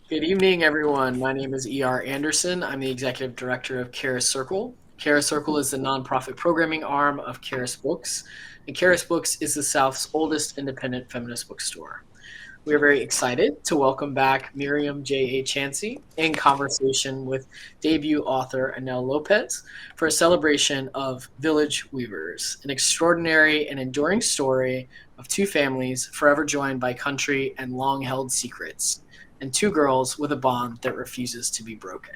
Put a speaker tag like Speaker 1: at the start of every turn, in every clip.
Speaker 1: Good evening, everyone. My name is E.R. Anderson. I'm the executive director of Charis Circle. Charis Circle is the nonprofit programming arm of Charis Books, and Charis Books is the South's oldest independent feminist bookstore. We are very excited to welcome back Myriam J. Chancy in conversation with debut author Annell López for a celebration of Village Weavers, an extraordinary and enduring story of two families forever joined by country and long held secrets, and two girls with a bond that refuses to be broken.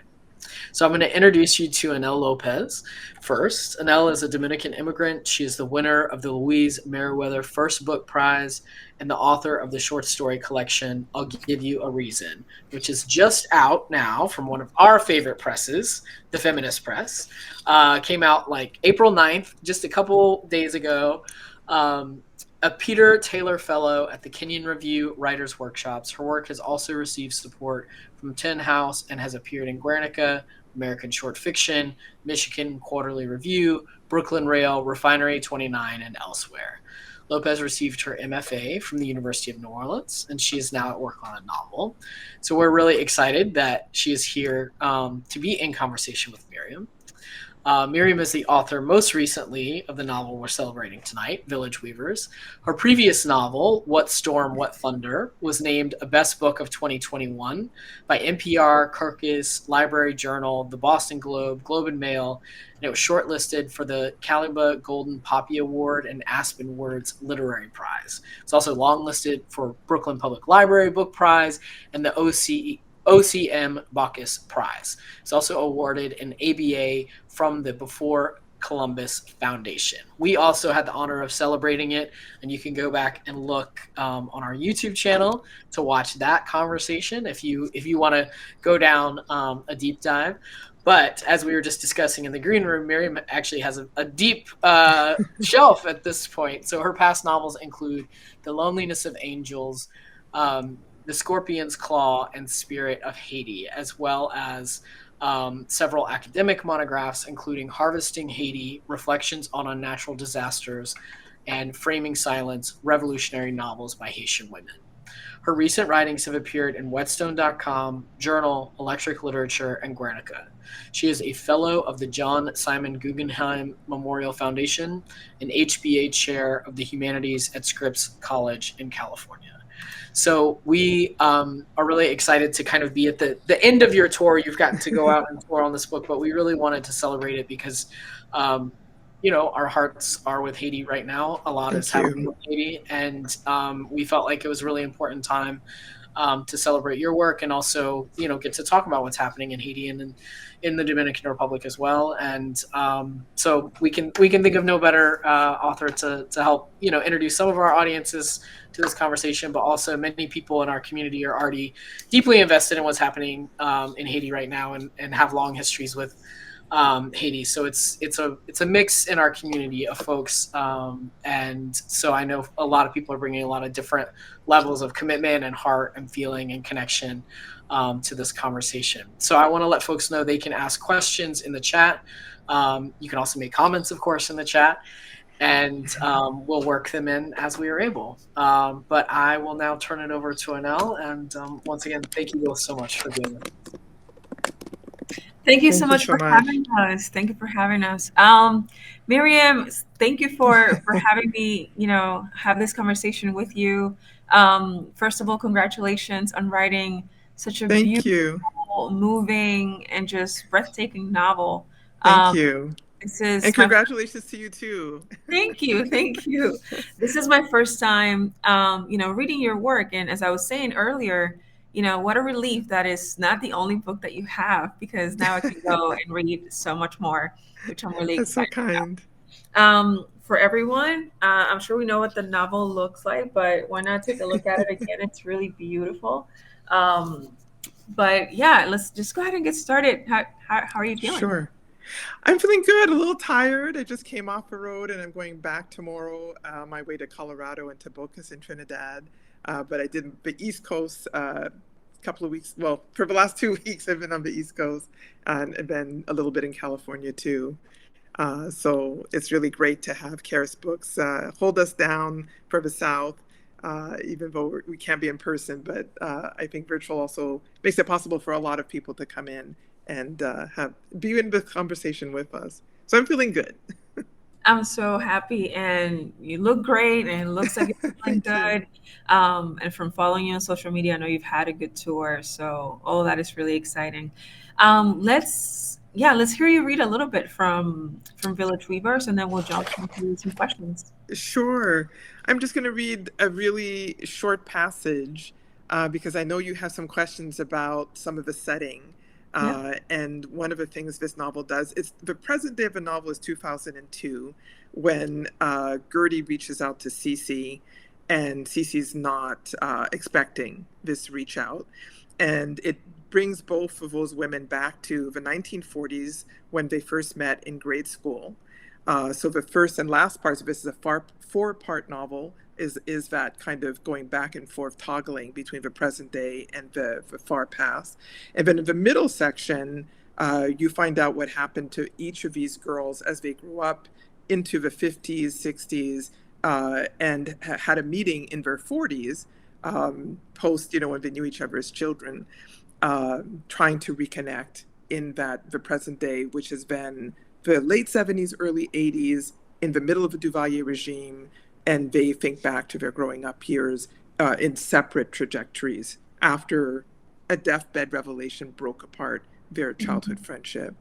Speaker 1: So I'm going to introduce you to Annell López first. Annell is a Dominican immigrant. She is the winner of the Louise Meriwether First Book Prize and the author of the short story collection I'll Give You a Reason, which is just out now from one of our favorite presses, the Feminist Press. Came out like April 9th, just a couple days ago. A Peter Taylor Fellow at the Kenyon Review Writers Workshops. Her work has also received support from Tin House and has appeared in Guernica, American Short Fiction, Michigan Quarterly Review, Brooklyn Rail, Refinery 29, and elsewhere. Lopez received her MFA from the University of New Orleans, and she is now at work on a novel. So we're really excited that she is here to be in conversation with Myriam. Myriam is the author most recently of the novel we're celebrating tonight, Village Weavers. Her previous novel, What Storm, What Thunder, was named a Best Book of 2021 by NPR, Kirkus, Library Journal, the Boston Globe, Globe and Mail, and it was shortlisted for the Calumet Golden Poppy Award and Aspen Words Literary Prize. It's also longlisted for Brooklyn Public Library Book Prize and the OCM Bacchus Prize. It's also awarded an ABA from the Before Columbus Foundation. We also had the honor of celebrating it, and you can go back and look on our YouTube channel to watch that conversation if you want to go down a deep dive. But as we were just discussing in the green room, Myriam actually has a deep shelf at this point. So her past novels include The Loneliness of Angels, The Scorpion's Claw, and Spirit of Haiti, as well as several academic monographs, including Harvesting Haiti, Reflections on Unnatural Disasters, and Framing Silence, Revolutionary Novels by Haitian Women. Her recent writings have appeared in Whetstone.com, Journal, Electric Literature, and Guernica. She is a fellow of the John Simon Guggenheim Memorial Foundation, an HBA chair of the Humanities at Scripps College in California. So we are really excited to kind of be at the end of your tour. You've gotten to go out and tour on this book, but we really wanted to celebrate it because, our hearts are with Haiti right now. A lot is happening with Haiti, and we felt like it was a really important time to celebrate your work and also, get to talk about what's happening in Haiti and in the Dominican Republic as well. And so we can think of no better author to help, introduce some of our audiences to this conversation, but also many people in our community are already deeply invested in what's happening in Haiti right now and have long histories with Haiti. So it's a mix in our community of folks. And so I know a lot of people are bringing a lot of different levels of commitment and heart and feeling and connection to this conversation. So I want to let folks know they can ask questions in the chat. You can also make comments, of course, in the chat, and we'll work them in as we are able. But I will now turn it over to Annell. And once again, thank you both so much for being with us.
Speaker 2: Thank you so much for having us. Thank you for having us. Myriam, thank you for having me, have this conversation with you. First of all, congratulations on writing such a beautiful, moving, and just breathtaking novel.
Speaker 3: Thank you.
Speaker 2: And
Speaker 3: congratulations to you too.
Speaker 2: Thank you. This is my first time, reading your work. And as I was saying earlier, what a relief that is not the only book that you have, because now I can go and read so much more, which I'm really excited about. For everyone, I'm sure we know what the novel looks like, but why not take a look at it again? It's really beautiful. But yeah, let's just go ahead and get started. How are you feeling?
Speaker 3: Sure. I'm feeling good, a little tired. I just came off the road and I'm going back tomorrow, my way to Colorado and to Bocas in Trinidad. But I did the East Coast a couple of weeks. Well, for the last 2 weeks, I've been on the East Coast and then a little bit in California too. So it's really great to have Charis Books hold us down for the South. even though we can't be in person. But I think virtual also makes it possible for a lot of people to come in and be in the conversation with us. So I'm feeling good.
Speaker 2: I'm so happy, and you look great, and it looks like you're feeling
Speaker 3: Thank you.
Speaker 2: good. And from following you on social media, I know you've had a good tour, so all of that is really exciting. Let's hear you read a little bit from Village Weavers, and then we'll jump into some questions.
Speaker 3: Sure. I'm just going to read a really short passage because I know you have some questions about some of the setting.
Speaker 2: Yeah.
Speaker 3: And one of the things this novel does is the present day of the novel is 2002 when Gertie reaches out to Sisi, and Sisi's not expecting this reach out. And it brings both of those women back to the 1940s when they first met in grade school. So the first and last parts of this is a four-part novel, is that kind of going back and forth, toggling between the present day and the far past. And then in the middle section, you find out what happened to each of these girls as they grew up into the 50s, 60s, and had a meeting in their 40s, post, when they knew each other as children, trying to reconnect in the present day, which has been the late 70s, early 80s, in the middle of the Duvalier regime, and they think back to their growing up years in separate trajectories after a deathbed revelation broke apart their childhood friendship.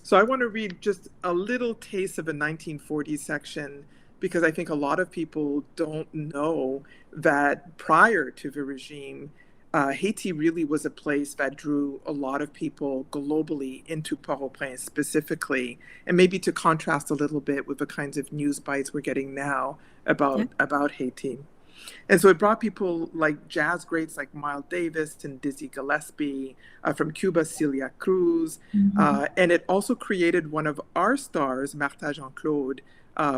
Speaker 3: So I want to read just a little taste of the 1940s section because I think a lot of people don't know that prior to the regime, Haiti really was a place that drew a lot of people globally into Port-au-Prince specifically, and maybe to contrast a little bit with the kinds of news bites we're getting now about Haiti. And so it brought people like jazz greats like Miles Davis and Dizzy Gillespie, from Cuba, Celia Cruz. And it also created one of our stars, Martha Jean-Claude,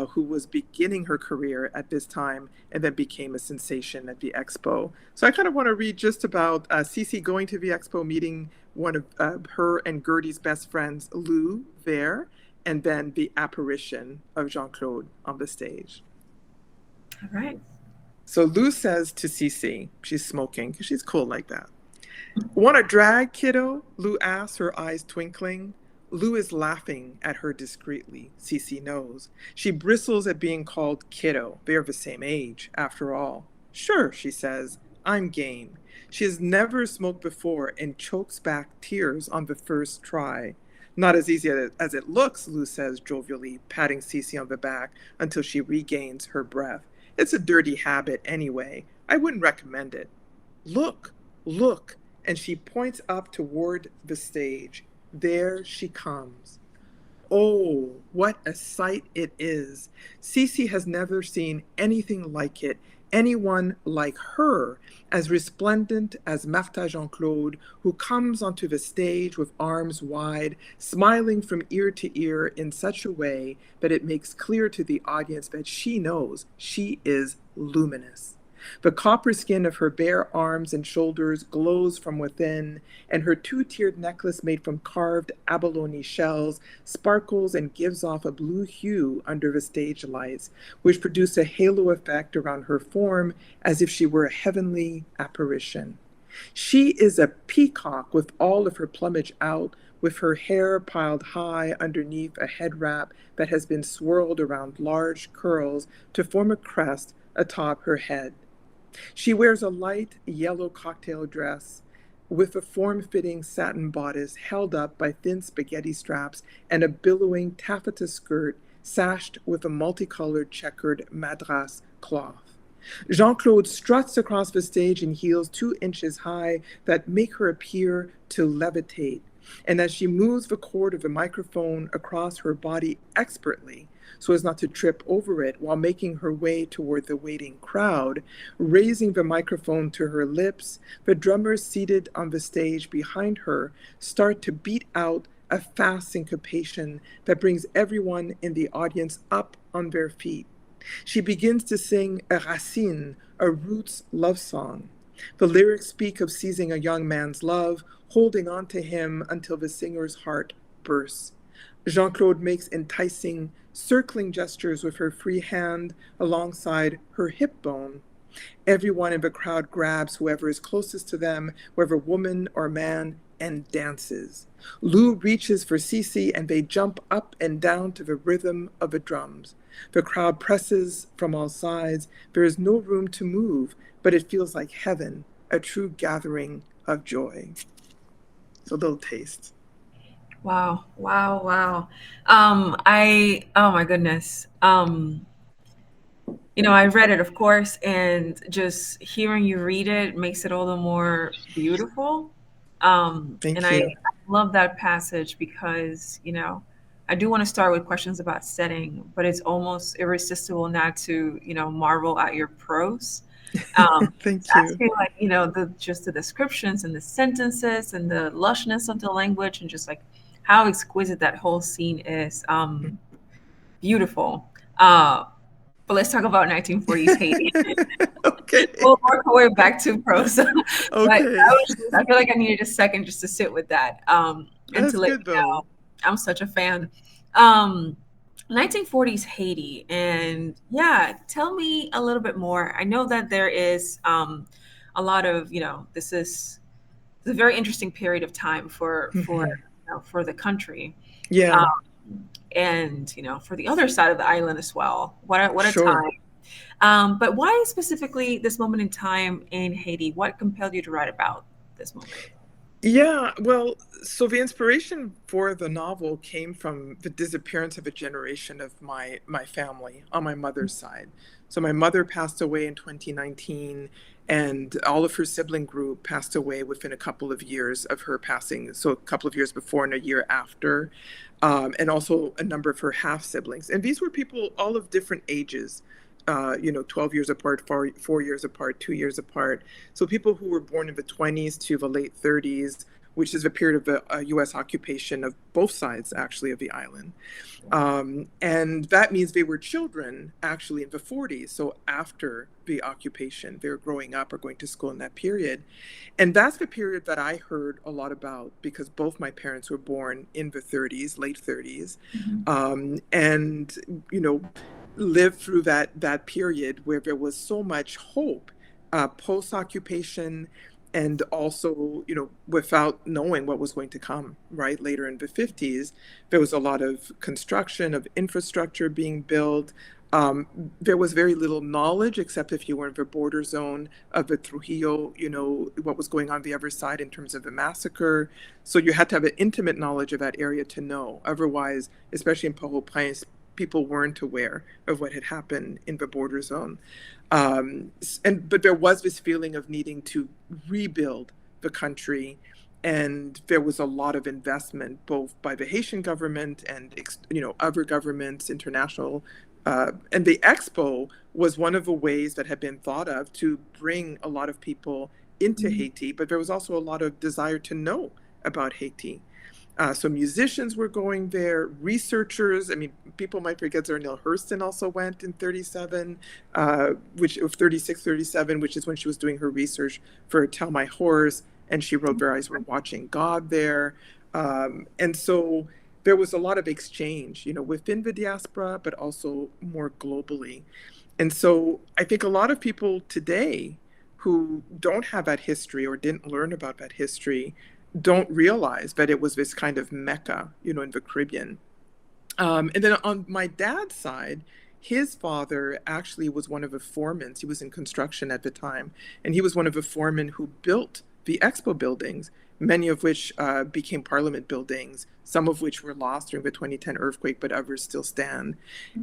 Speaker 3: who was beginning her career at this time and then became a sensation at the expo. So I kind of want to read just about Sisi going to the expo, meeting one of her and Gertie's best friends, Lou, there, and then the apparition of Jean-Claude on the stage.
Speaker 2: All right.
Speaker 3: So Lou says to Sisi, she's smoking because she's cool like that. Want a drag, kiddo? Lou asks, her eyes twinkling. Lou is laughing at her discreetly. Sisi knows. She bristles at being called kiddo. They are the same age, after all. Sure, she says. I'm game. She has never smoked before and chokes back tears on the first try. Not as easy as it looks, Lou says jovially, patting Sisi on the back until she regains her breath. It's a dirty habit anyway. I wouldn't recommend it. Look, look, and she points up toward the stage. There she comes. Oh, what a sight it is. Sisi has never seen anything like it, anyone like her, as resplendent as Martha Jean-Claude, who comes onto the stage with arms wide, smiling from ear to ear in such a way that it makes clear to the audience that she knows she is luminous. The copper skin of her bare arms and shoulders glows from within, and her two-tiered necklace made from carved abalone shells sparkles and gives off a blue hue under the stage lights, which produce a halo effect around her form as if she were a heavenly apparition. She is a peacock with all of her plumage out, with her hair piled high underneath a head wrap that has been swirled around large curls to form a crest atop her head. She wears a light yellow cocktail dress with a form-fitting satin bodice held up by thin spaghetti straps and a billowing taffeta skirt sashed with a multicolored checkered madras cloth. Jean-Claude struts across the stage in heels 2 inches high that make her appear to levitate. And as she moves the cord of the microphone across her body expertly, so as not to trip over it while making her way toward the waiting crowd, raising the microphone to her lips, the drummers seated on the stage behind her start to beat out a fast syncopation that brings everyone in the audience up on their feet. She begins to sing a Racine, a Roots love song. The lyrics speak of seizing a young man's love, holding on to him until the singer's heart bursts. Jean-Claude makes enticing, circling gestures with her free hand alongside her hip bone. Everyone in the crowd grabs whoever is closest to them, whether woman or man, and dances. Lou reaches for Sisi and they jump up and down to the rhythm of the drums. The crowd presses from all sides. There is no room to move, but it feels like heaven, a true gathering of joy. So a little taste.
Speaker 2: Wow, wow, wow. Oh my goodness. I read it, of course, and just hearing you read it makes it all the more beautiful. And
Speaker 3: Thank
Speaker 2: I
Speaker 3: you.
Speaker 2: love that passage because, I do want to start with questions about setting, but it's almost irresistible not to, marvel at your prose. Just
Speaker 3: Thank you.
Speaker 2: asking, like, just the descriptions and the sentences and the lushness of the language and just like how exquisite that whole scene is. Beautiful. But let's talk about 1940s Haiti.
Speaker 3: Okay.
Speaker 2: We'll work our way back to prose. But
Speaker 3: Okay.
Speaker 2: I feel like I needed a second just to sit with that, and to
Speaker 3: That's
Speaker 2: let
Speaker 3: good
Speaker 2: you know
Speaker 3: though.
Speaker 2: I'm such a fan. Um, 1940s Haiti, and yeah, tell me a little bit more. I know that there is a lot of it's a very interesting period of time
Speaker 3: Mhm.
Speaker 2: for the country.
Speaker 3: Yeah,
Speaker 2: And for the other side of the island as well. What a
Speaker 3: sure.
Speaker 2: time! But why specifically this moment in time in Haiti? What compelled you to write about this moment?
Speaker 3: Yeah, well, so the inspiration for the novel came from the disappearance of a generation of my family on my mother's side. So my mother passed away in 2019, and all of her sibling group passed away within a couple of years of her passing. So a couple of years before and a year after, and also a number of her half siblings. And these were people all of different ages. 12 years apart, 4 years apart, 2 years apart. So people who were born in the 20s to the late 30s, which is the period of the U.S. occupation of both sides, actually, of the island. And that means they were children, actually, in the 40s. So after the occupation, they were growing up or going to school in that period. And that's the period that I heard a lot about because both my parents were born in the 30s, late 30s.
Speaker 2: Mhm.
Speaker 3: And, lived through that period where there was so much hope post occupation, and also without knowing what was going to come right later in the 50s. There was a lot of construction of infrastructure being built. There was very little knowledge, except if you were in the border zone of the Trujillo, what was going on the other side in terms of the massacre. So you had to have an intimate knowledge of that area to know. Otherwise, especially in Port-au-Prince, people weren't aware of what had happened in the border zone. But there was this feeling of needing to rebuild the country, and there was a lot of investment both by the Haitian government and other governments, international. And the expo was one of the ways that had been thought of to bring a lot of people into
Speaker 2: Mhm.
Speaker 3: Haiti, but there was also a lot of desire to know about Haiti. So musicians were going there, researchers. I mean, people might forget Zernil Hurston also went in 37, which of 36, 37, which is when she was doing her research for Tell My Horse, and she wrote Their Eyes Were Watching God there. And so there was a lot of exchange, within the diaspora, but also more globally. And so I think a lot of people today who don't have that history or didn't learn about that history don't realize that it was this kind of mecca, in the Caribbean. And then on my dad's side, his father actually was one of the foremen. He was in construction at the time, and he was one of the foremen who built the expo buildings, many of which became parliament buildings, some of which were lost during the 2010 earthquake, but others still stand.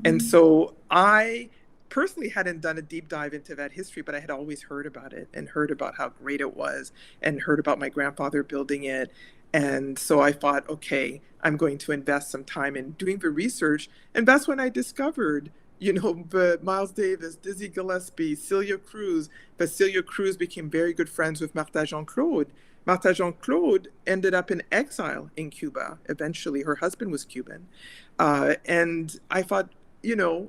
Speaker 3: And
Speaker 2: Mhm.
Speaker 3: so I personally hadn't done a deep dive into that history, but I had always heard about it and heard about how great it was and heard about my grandfather building it. And so I thought, okay, I'm going to invest some time in doing the research. And that's when I discovered, the Miles Davis, Dizzy Gillespie, Celia Cruz. But Celia Cruz became very good friends with Martha Jean-Claude. Martha Jean-Claude ended up in exile in Cuba. Eventually, her husband was Cuban. And I thought, you know,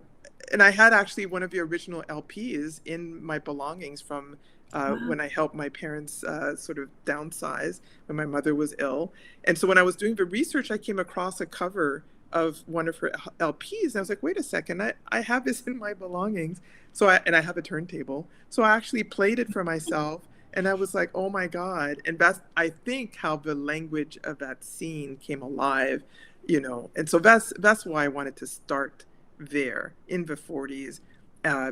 Speaker 3: and I had actually one of the original LPs in my belongings from
Speaker 2: Wow.
Speaker 3: when I helped my parents sort of downsize when my mother was ill. And so when I was doing the research, I came across a cover of one of her LPs. And I was like, wait a second, I have this in my belongings. So I have a turntable. So I actually played it for myself. And I was like, oh my God. And that's, I think, how the language of that scene came alive, And so that's why I wanted to start there in the 40s,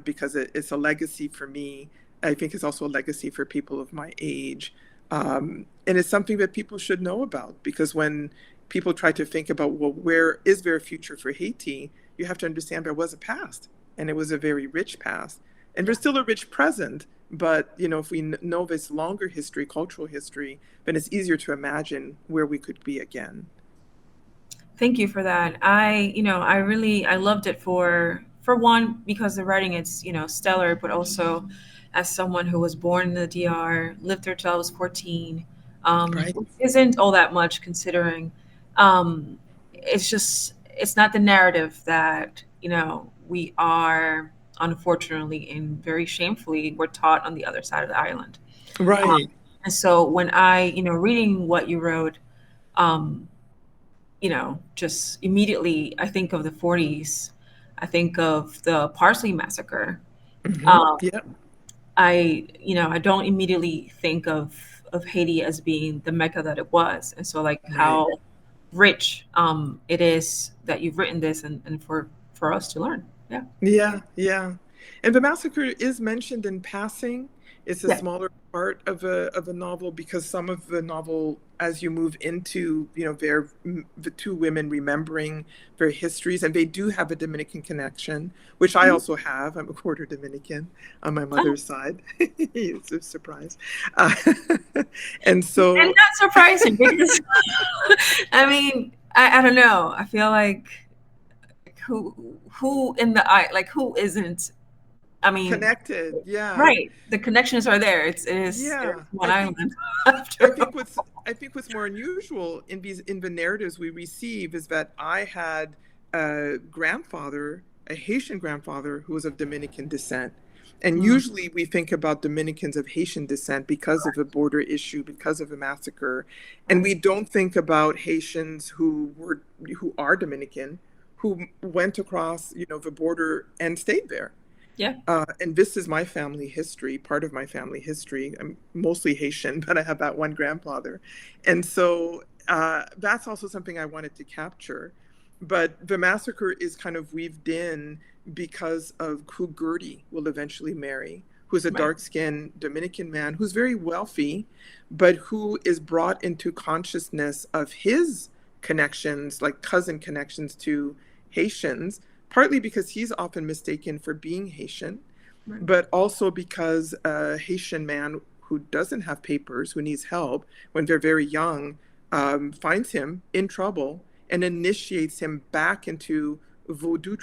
Speaker 3: because it's a legacy for me. I think it's also a legacy for people of my age. And it's something that people should know about, because when people try to think about, well, where is there a future for Haiti? You have to understand there was a past, and it was a very rich past. And there's still a rich present, but if we know this longer history, cultural history, then it's easier to imagine where we could be again.
Speaker 2: Thank you for that. I loved it for one, because the writing is, stellar, but also as someone who was born in the DR, lived there till I was 14,
Speaker 3: Right.
Speaker 2: which isn't all that much considering. It's not the narrative that, we are, unfortunately and very shamefully, we're taught on the other side of the island.
Speaker 3: Right.
Speaker 2: And so when reading what you wrote, um, just immediately I think of the 40s. I think of the Parsley Massacre.
Speaker 3: Mm-hmm.
Speaker 2: Um,
Speaker 3: Yeah.
Speaker 2: I don't immediately think of Haiti as being the Mecca that it was. And so like
Speaker 3: Right.
Speaker 2: how rich it is that you've written this, and for us to learn. Yeah.
Speaker 3: Yeah, yeah. And the massacre is mentioned in passing. It's a
Speaker 2: Yeah.
Speaker 3: smaller part of a novel, because some of the novel, as you move into, the two women remembering their histories, and they do have a Dominican connection, which I
Speaker 2: Mhm.
Speaker 3: also have. I'm a quarter Dominican on my
Speaker 2: Oh,
Speaker 3: mother's side. It's a surprise. Uh, and
Speaker 2: and
Speaker 3: so,
Speaker 2: not surprising because I mean, I don't know. I feel like who in the eye, like who isn't, I mean,
Speaker 3: connected. Yeah.
Speaker 2: right. The connections are there. There's
Speaker 3: Yeah.
Speaker 2: one
Speaker 3: I think
Speaker 2: island
Speaker 3: I
Speaker 2: after
Speaker 3: think
Speaker 2: all.
Speaker 3: what's more unusual in the narratives we receive is that I had a grandfather, a Haitian grandfather, who was of Dominican descent. And
Speaker 2: Mm,
Speaker 3: usually we think about Dominicans of Haitian descent because of the border issue, because of the massacre. And
Speaker 2: right.
Speaker 3: we don't think about Haitians who are Dominican, who went across, the border and stayed there.
Speaker 2: Yeah.
Speaker 3: And this is my family history, part of my family history. I'm mostly Haitian, but I have that one grandfather. And so that's also something I wanted to capture. But the massacre is kind of weaved in because of who Gertie will eventually marry, who's a
Speaker 2: Right.
Speaker 3: dark skinned Dominican man who's very wealthy, but who is brought into consciousness of his connections, like cousin connections to Haitians, partly because he's often mistaken for being Haitian,
Speaker 2: Right.
Speaker 3: but also because a Haitian man who doesn't have papers, who needs help when they're very young, finds him in trouble and initiates him back into voodoo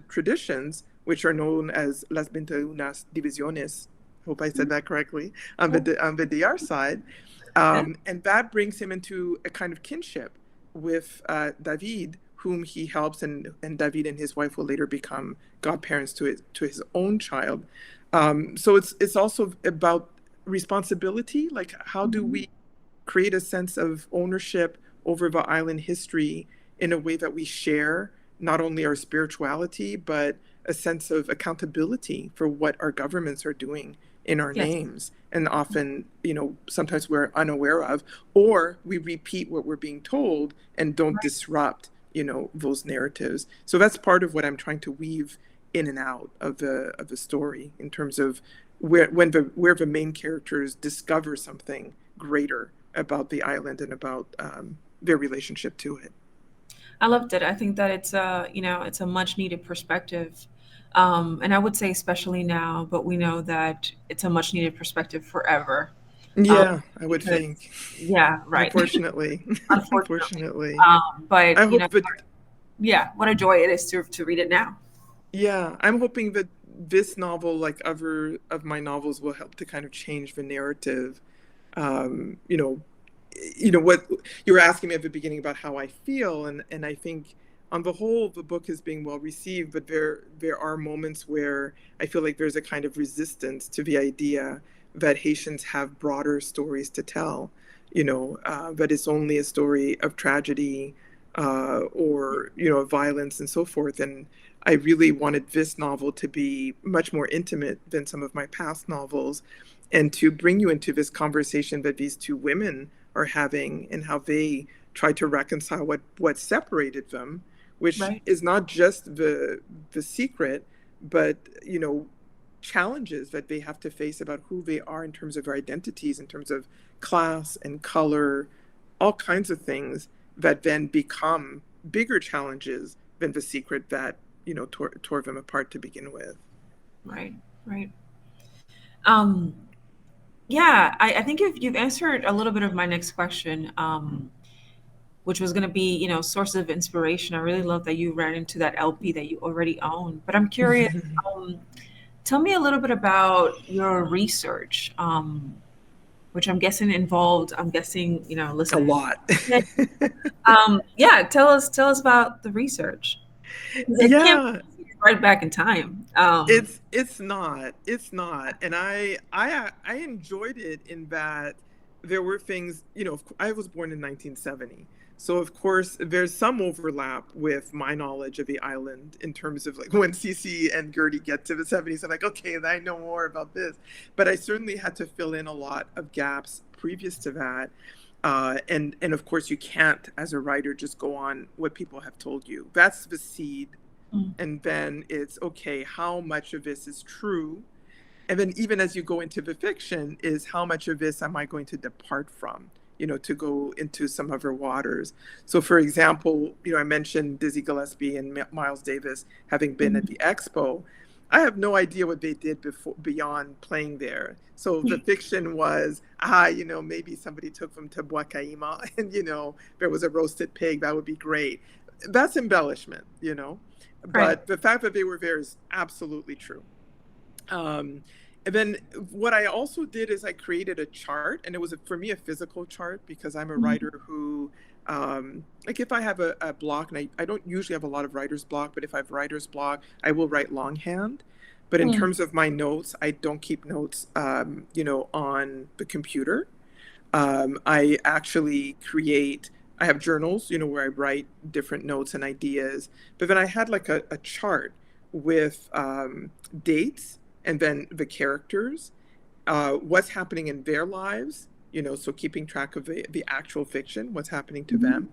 Speaker 3: traditions, which are known as Las 21 Divisiones. Hope I said that correctly,
Speaker 2: Yeah.
Speaker 3: on the DR side.
Speaker 2: Yeah.
Speaker 3: And that brings him into a kind of kinship with David, whom he helps, and David and his wife will later become godparents to his own child. So it's also about responsibility, like how do
Speaker 2: Mhm.
Speaker 3: we create a sense of ownership over the island history in a way that we share not only our spirituality, but a sense of accountability for what our governments are doing in our
Speaker 2: Yes.
Speaker 3: names. And often, sometimes we're unaware of, or we repeat what we're being told and don't
Speaker 2: Right.
Speaker 3: disrupt, those narratives. So that's part of what I'm trying to weave in and out of the story, in terms of where the main characters discover something greater about the island and about their relationship to it.
Speaker 2: I loved it. I think that it's a much needed perspective. And I would say especially now, but we know that it's a much needed perspective forever. Um,
Speaker 3: Yeah, I would
Speaker 2: because
Speaker 3: think.
Speaker 2: yeah, right.
Speaker 3: Unfortunately.
Speaker 2: Unfortunately.
Speaker 3: Unfortunately.
Speaker 2: But
Speaker 3: I hope that,
Speaker 2: yeah, what a joy it is to read it now.
Speaker 3: yeah, I'm hoping that this novel, like other of my novels, will help to kind of change the narrative. Um, you know, what you were asking me at the beginning about how I feel, and I think on the whole the book is being well received, but there are moments where I feel like there's a kind of resistance to the idea that Haitians have broader stories to tell, that it's only a story of tragedy, or violence and so forth. And I really wanted this novel to be much more intimate than some of my past novels, and to bring you into this conversation that these two women are having and how they try to reconcile what separated them, which
Speaker 2: Right.
Speaker 3: is not just the secret, but challenges that they have to face about who they are in terms of their identities, in terms of class and color, all kinds of things that then become bigger challenges than the secret that tore them apart to begin with.
Speaker 2: Right. Right. Um, yeah, I think you've answered a little bit of my next question, which was going to be, source of inspiration. I really love that you ran into that LP that you already own. But I'm curious, um, tell me a little bit about your research, which I'm guessing involved,
Speaker 3: A
Speaker 2: listening.
Speaker 3: lot.
Speaker 2: Yeah, tell us about the research. 'Cause it can't
Speaker 3: Yeah,
Speaker 2: be right back in time.
Speaker 3: it's not, and I enjoyed it in that there were things. I was born in 1970, so of course there's some overlap with my knowledge of the island in terms of like when Sisi and Gertie get to the 70s. I'm like, okay, I know more about this, but I certainly had to fill in a lot of gaps previous to that. And of course you can't, as a writer, just go on what people have told you. That's the seed.
Speaker 2: Mm,
Speaker 3: And then it's okay, how much of this is true? And then even as you go into the fiction, is how much of this am I going to depart from, to go into some other waters? So for example, I mentioned Dizzy Gillespie and Miles Davis having been at
Speaker 2: mhm.
Speaker 3: the expo. I have no idea what they did before beyond playing there. So the fiction was, maybe somebody took them to Buacaima and, there was a roasted pig, that would be great. That's embellishment.
Speaker 2: Right.
Speaker 3: But the fact that they were there is absolutely true. Um, and then what I also did is I created a chart, and it was for me a physical chart because I'm a
Speaker 2: Mhm.
Speaker 3: writer who, like if I have a block, and I don't usually have a lot of writer's block, but if I have writer's block, I will write longhand. But in
Speaker 2: Mm,
Speaker 3: terms of my notes, I don't keep notes, on the computer. I actually I have journals, where I write different notes and ideas. But then I had like a chart with dates and then the characters, what's happening in their lives, so keeping track of the actual fiction, what's happening to
Speaker 2: mhm.
Speaker 3: them,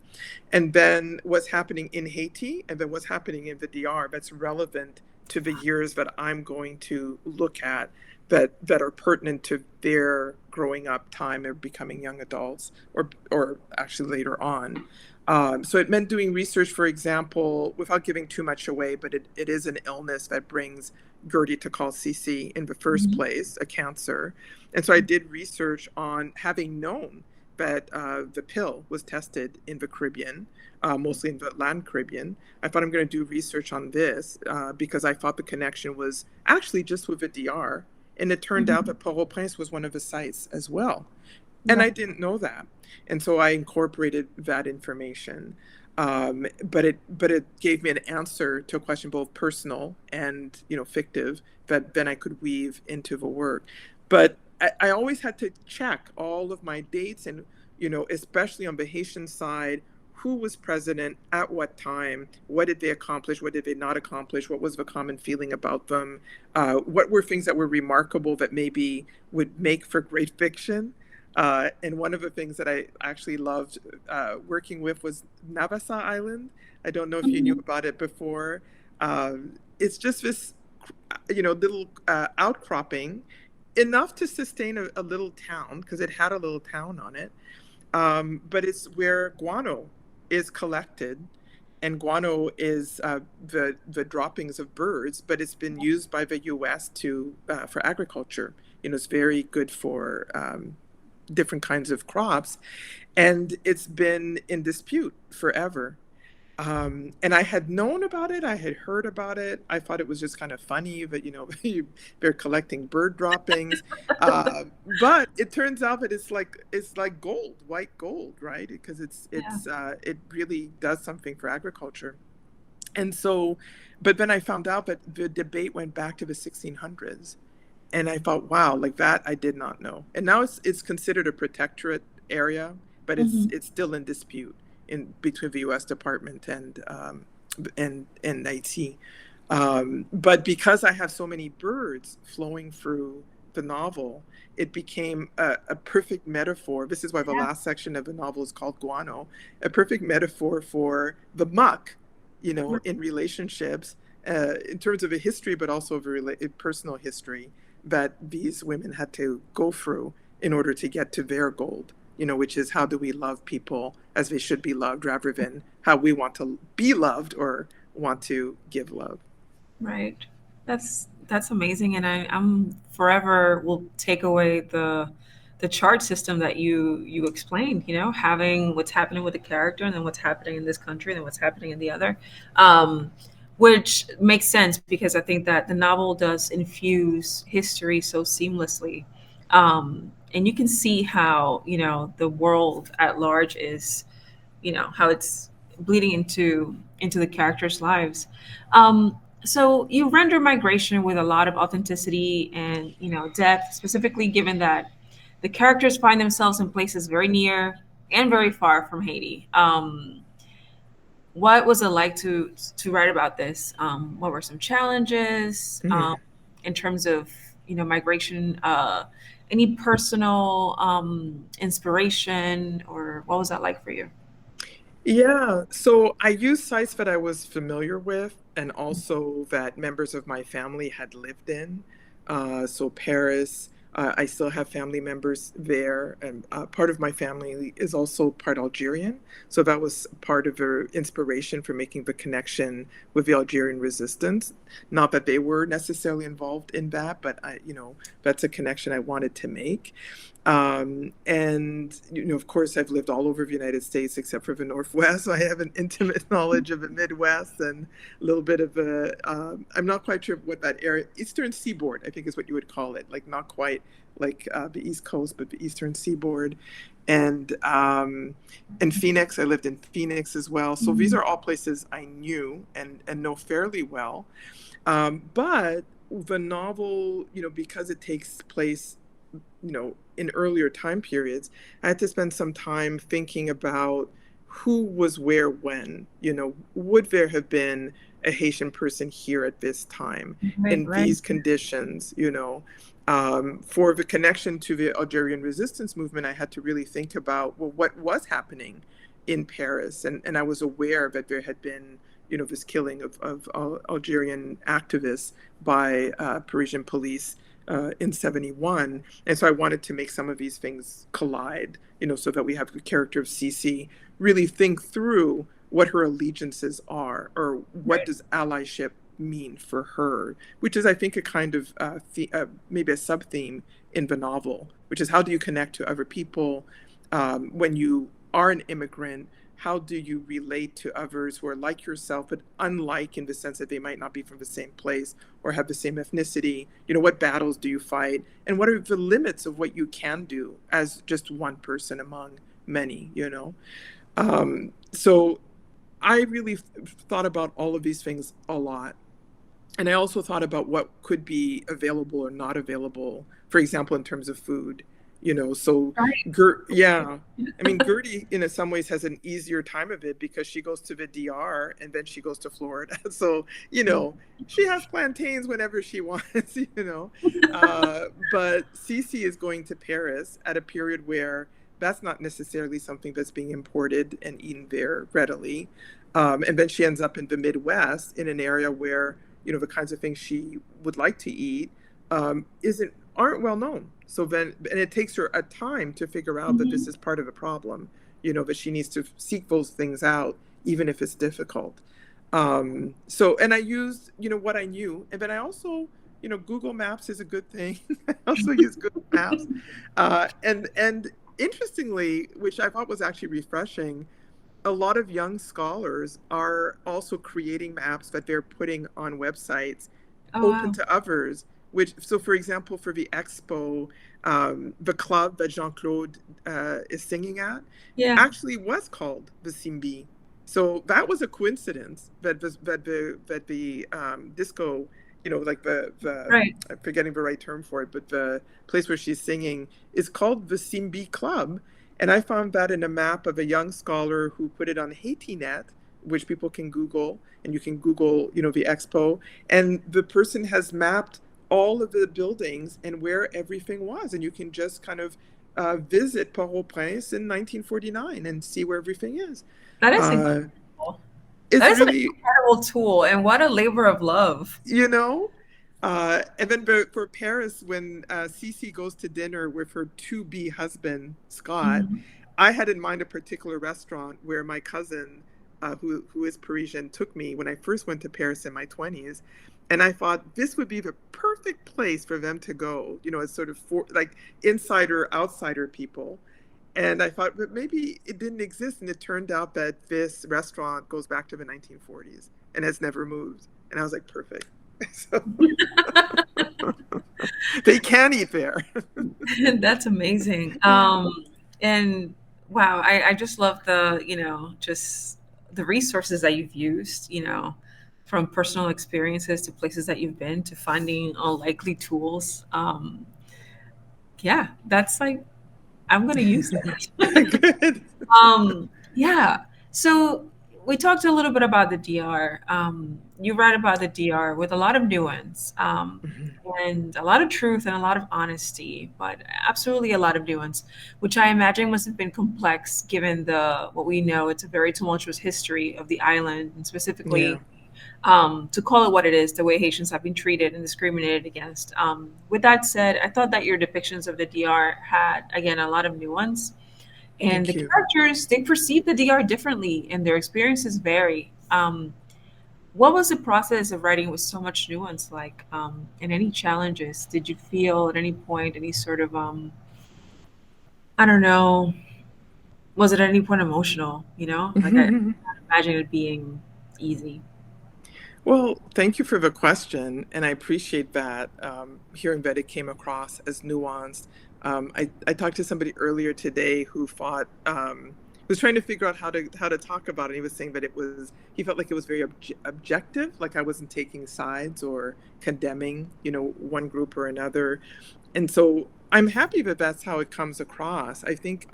Speaker 3: and then what's happening in Haiti, and then what's happening in the DR that's relevant to the years that I'm going to look at, that are pertinent to their growing up time or becoming young adults, or actually later on. So it meant doing research, for example, without giving too much away, but it is an illness that brings Gertie to call Sisi in the first
Speaker 2: Mhm.
Speaker 3: place, a cancer. And so I did research on having known that the pill was tested in the Caribbean, mostly in the Latin Caribbean. I thought I'm going to do research on this because I thought the connection was actually just with the DR. And it turned out
Speaker 2: Mhm.
Speaker 3: that Port-au-Prince was one of the sites as well. And I
Speaker 2: Right.
Speaker 3: didn't know that. And so I incorporated that information. But it gave me an answer to a question both personal and fictive that then I could weave into the work. But I always had to check all of my dates, and especially on the Haitian side, who was president at what time, what did they accomplish, what did they not accomplish, what was the common feeling about them, what were things that were remarkable that maybe would make for great fiction. And one of the things that I actually loved working with was Navassa Island. I don't know if you knew
Speaker 2: Mhm.
Speaker 3: about it before. It's just this, little outcropping, enough to sustain a little town because it had a little town on it. But it's where guano is collected, and guano is the droppings of birds, but it's been used by the U.S. to for agriculture. It's very good for different kinds of crops, and it's been in dispute forever. And I had known about it, I had heard about it. I thought it was just kind of funny that they're collecting bird droppings, but it turns out that it's like gold, white gold, right? Because
Speaker 2: Yeah.
Speaker 3: it really does something for agriculture. And so, but then I found out that the debate went back to the 1600s, and I thought, wow, like that I did not know. And now it's considered a protectorate area, but it's
Speaker 2: Mhm.
Speaker 3: it's still in dispute. in between the U.S. Department and Haiti. But because I have so many birds flowing through the novel, it became a perfect metaphor. This is why the
Speaker 2: Yeah.
Speaker 3: last section of the novel is called Guano, a perfect metaphor for the muck, in relationships, in terms of a history, but also of a personal history that these women had to go through in order to get to their gold, which is how do we love people as they should be loved rather than how we want to be loved or want to give love.
Speaker 2: Right. That's amazing, and I'm forever will take away the chart system that you explained. Having what's happening with the character, and then what's happening in this country, and then what's happening in the other, which makes sense because I think that the novel does infuse history so seamlessly, and you can see how the world at large is how it's bleeding into the characters' lives. So you render migration with a lot of authenticity and depth, specifically given that the characters find themselves in places very near and very far from Haiti. What was it like to write about this? What were some challenges
Speaker 3: Mm.
Speaker 2: in terms of migration? Any personal inspiration, or what was that like for you?
Speaker 3: Yeah, so I used sites that I was familiar with and also that members of my family had lived in. So Paris, I still have family members there, and part of my family is also part Algerian. So that was part of their inspiration for making the connection with the Algerian resistance. Not that they were necessarily involved in that, but that's a connection I wanted to make. And of course, I've lived all over the United States except for the Northwest. So I have an intimate knowledge of the Midwest and a little bit of the. I'm not quite sure what that area, Eastern Seaboard, I think is what you would call it. Like not quite like the East Coast, but the Eastern Seaboard, and Phoenix. I lived in Phoenix as well. So these are all places I knew and know fairly well. But the novel, because it takes place in earlier time periods, I had to spend some time thinking about who was where when. Would there have been a Haitian person here at this time
Speaker 2: Right,
Speaker 3: in
Speaker 2: right.
Speaker 3: these conditions? For the connection to the Algerian resistance movement, I had to really think about, well, what was happening in Paris, and I was aware that there had been this killing of Algerian activists by Parisian police in 71. And so I wanted to make some of these things collide, so that we have the character of Sisi really think through what her allegiances are, or what
Speaker 2: Right.
Speaker 3: does allyship mean for her, which is, I think, a kind of maybe a sub-theme in the novel, which is how do you connect to other people when you are an immigrant? How do you relate to others who are like yourself, but unlike in the sense that they might not be from the same place or have the same ethnicity? What battles do you fight? And what are the limits of what you can do as just one person among many? So I really thought about all of these things a lot. And I also thought about what could be available or not available, for example, in terms of food. So
Speaker 2: Right.
Speaker 3: Yeah, I mean, Gertie in some ways has an easier time of it because she goes to the DR and then she goes to Florida. So, she has plantains whenever she wants, but Cece is going to Paris at a period where that's not necessarily something that's being imported and eaten there readily. And then she ends up in the Midwest in an area where the kinds of things she would like to eat aren't well known. So then, and it takes her a time to figure out that this
Speaker 2: Mhm.
Speaker 3: is part of the problem. That she needs to seek those things out, even if it's difficult. So, and I used what I knew, and then I also Google Maps is a good thing. I also use Google Maps, and interestingly, which I thought was actually refreshing, a lot of young scholars are also creating maps that they're putting on websites
Speaker 2: Oh
Speaker 3: open
Speaker 2: wow.
Speaker 3: to others. So for example, for the expo, the club that Jean-Claude is singing at
Speaker 2: Yeah.
Speaker 3: actually was called the Simbi. So that was a coincidence that the disco, like the
Speaker 2: Right.
Speaker 3: I'm forgetting the right term for it, but the place where she's singing is called the Simbi Club, And I found that in a map of a young scholar who put it on HaitiNet, which people can Google, and you can Google, the expo. And the person has mapped all of the buildings and where everything was. And you can just kind of visit Port-au-Prince in 1949 and see where everything is.
Speaker 2: That is
Speaker 3: Uh,
Speaker 2: incredible. That
Speaker 3: it's
Speaker 2: is an
Speaker 3: really,
Speaker 2: incredible tool, and what a labor of love.
Speaker 3: you know, and then for Paris, when Sisi goes to dinner with her to-be husband, Scott,
Speaker 2: Mhm.
Speaker 3: I had in mind a particular restaurant where my cousin, who is Parisian, took me when I first went to Paris in my 20s. And I thought this would be the perfect place for them to go, as sort of like insider, outsider people. And I thought, but maybe it didn't exist. And it turned out that this restaurant goes back to the 1940s and has never moved. And I was like, perfect. So they can eat there.
Speaker 2: That's amazing. And wow, I just love the, just the resources that you've used, from personal experiences to places that you've been to finding unlikely tools. Yeah, that's like, I'm going to use that.
Speaker 3: Good.
Speaker 2: Yeah. So we talked a little bit about the DR. You write about the DR with a lot of nuance, and a lot of truth and a lot of honesty, but absolutely a lot of nuance, which I imagine must have been complex given the what we know. It's a very tumultuous history of the island, and
Speaker 3: Yeah.
Speaker 2: specifically to call it what it is, the way Haitians have been treated and discriminated against. With that said, I thought that your depictions of the DR had, again, a lot of nuance. And the
Speaker 3: Thank you.
Speaker 2: characters, they perceive the DR differently and their experiences vary. What was the process of writing with so much nuance like? And any challenges? Did you feel at any point any sort of, I don't know, was it at any point emotional? Like I can't imagine it being easy.
Speaker 3: Well, thank you for the question, and I appreciate that. Hearing that it came across as nuanced. I talked to somebody earlier today who thought was trying to figure out how to talk about it. He was saying that he felt like it was very objective, like I wasn't taking sides or condemning, one group or another. And so I'm happy that that's how it comes across. I think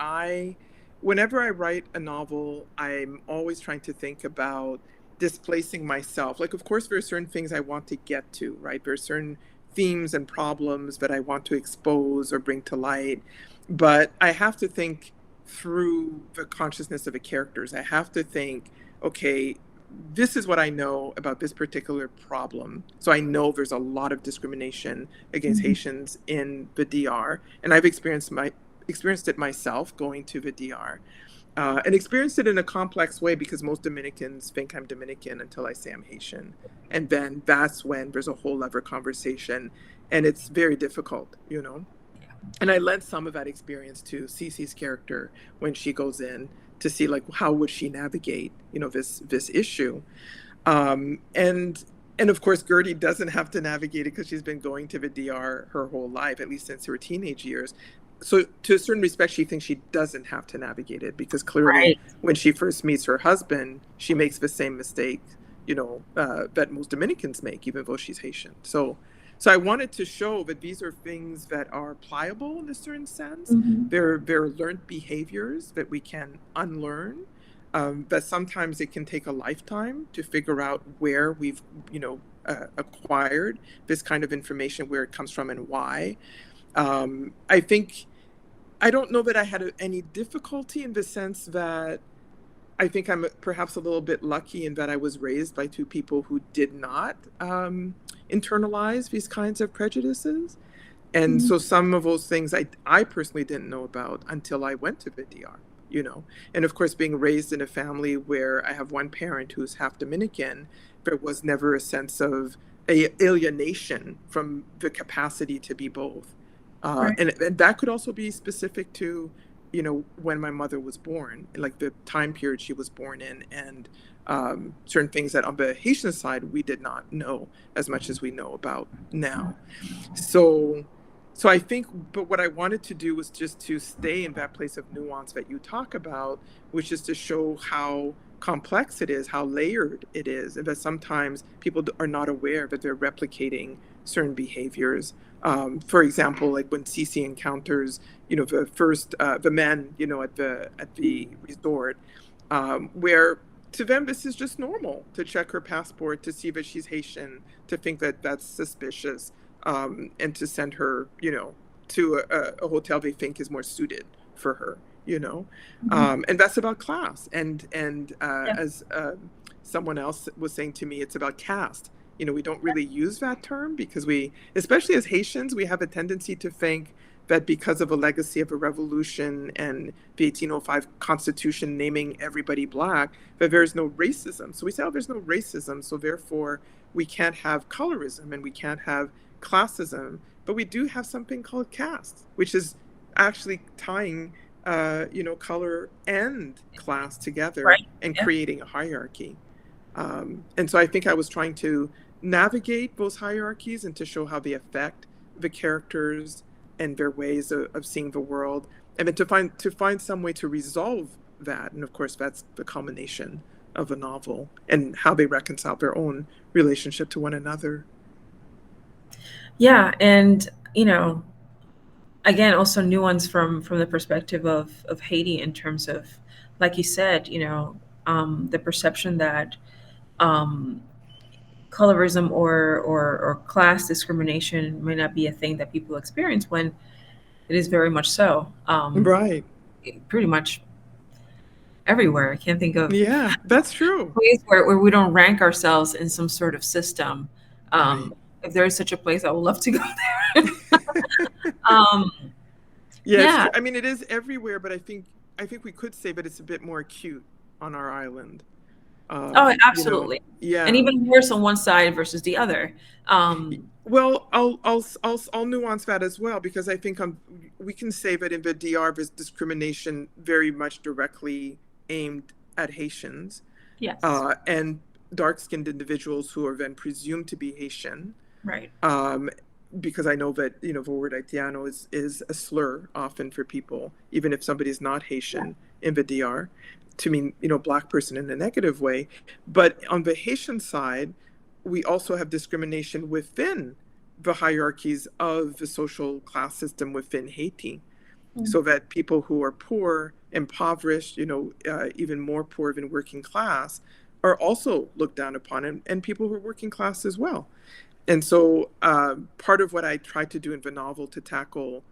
Speaker 3: whenever I write a novel, I'm always trying to think about displacing myself. Like, of course, there are certain things I want to get to, right? There are certain themes and problems that I want to expose or bring to light. But I have to think through the consciousness of the characters. I have to think, okay, this is what I know about this particular problem. So I know there's a lot of discrimination against
Speaker 2: Mhm.
Speaker 3: Haitians in the DR, and I've experienced it myself going to the DR. And experienced it in a complex way because most Dominicans think I'm Dominican until I say I'm Haitian. And then that's when there's a whole other conversation. And it's very difficult. And I lent some of that experience to Cece's character when she goes in to see, like, how would she navigate, this issue. And of course, Gertie doesn't have to navigate it because she's been going to the DR her whole life, at least since her teenage years. So to a certain respect, she thinks she doesn't have to navigate it because clearly
Speaker 2: Right.
Speaker 3: when she first meets her husband, she makes the same mistake, that most Dominicans make, even though she's Haitian. So I wanted to show that these are things that are pliable in a certain sense.
Speaker 2: Mhm.
Speaker 3: They're learned behaviors that we can unlearn. That sometimes it can take a lifetime to figure out where we've, acquired this kind of information, where it comes from and why. I think I don't know that I had any difficulty in the sense that I think I'm perhaps a little bit lucky in that I was raised by two people who did not internalize these kinds of prejudices. And
Speaker 2: Mhm.
Speaker 3: so some of those things I personally didn't know about until I went to VDR. And of course, being raised in a family where I have one parent who's half Dominican, there was never a sense of alienation from the capacity to be both.
Speaker 2: Right.
Speaker 3: And that could also be specific to, when my mother was born, like the time period she was born in, and certain things that on the Haitian side we did not know as much as we know about now. So, so I think, but what I wanted to do was just to stay in that place of nuance that you talk about, which is to show how complex it is, how layered it is, and that sometimes people are not aware that they're replicating certain behaviors For example, like when Sisi encounters, the men, at the resort, where to them this is just normal to check her passport to see that she's Haitian, to think that that's suspicious, and to send her, to a hotel they think is more suited for her,
Speaker 2: Mhm.
Speaker 3: and that's about class. And
Speaker 2: Yeah.
Speaker 3: as someone else was saying to me, it's about caste. We don't really use that term because especially as Haitians, we have a tendency to think that because of a legacy of a revolution and the 1805 Constitution naming everybody black, that there's no racism. So we say, oh, there's no racism, so therefore we can't have colorism and we can't have classism. But we do have something called caste, which is actually tying, color and class together
Speaker 2: Right.
Speaker 3: and
Speaker 2: Yeah.
Speaker 3: creating a hierarchy. And so I think I was trying to navigate those hierarchies and to show how they affect the characters and their ways of seeing the world, and then to find some way to resolve that. And of course, that's the culmination of the novel and how they reconcile their own relationship to one another.
Speaker 2: Yeah, and again, also nuance from the perspective of Haiti in terms of, like you said, the perception that um, colorism or class discrimination may not be a thing that people experience when it is very much so.
Speaker 3: Right.
Speaker 2: Pretty much everywhere. I can't think of
Speaker 3: Yeah, that's true.
Speaker 2: place where we don't rank ourselves in some sort of system.
Speaker 3: Right.
Speaker 2: If there is such a place, I would love to go there. um,
Speaker 3: Yeah, it's
Speaker 2: yeah.
Speaker 3: true. I mean, it is everywhere, but I think we could say that it's a bit more acute on our island.
Speaker 2: Oh, absolutely. And
Speaker 3: Yeah.
Speaker 2: even worse on one side versus the other.
Speaker 3: Well, I'll nuance that as well, because I think we can say that in the DR there's discrimination very much directly aimed at Haitians,
Speaker 2: Yes.
Speaker 3: and dark-skinned individuals who are then presumed to be Haitian.
Speaker 2: Right.
Speaker 3: Um, because I know that the word Haitiano is a slur often for people, even if somebody is not
Speaker 2: Yeah.
Speaker 3: Haitian in the DR, to mean black person in a negative way. But on the Haitian side, we also have discrimination within the hierarchies of the social class system within Haiti,
Speaker 2: Mm.
Speaker 3: so that people who are poor, impoverished, even more poor than working class, are also looked down upon, and people who are working class as well. And so part of what I tried to do in the novel to tackle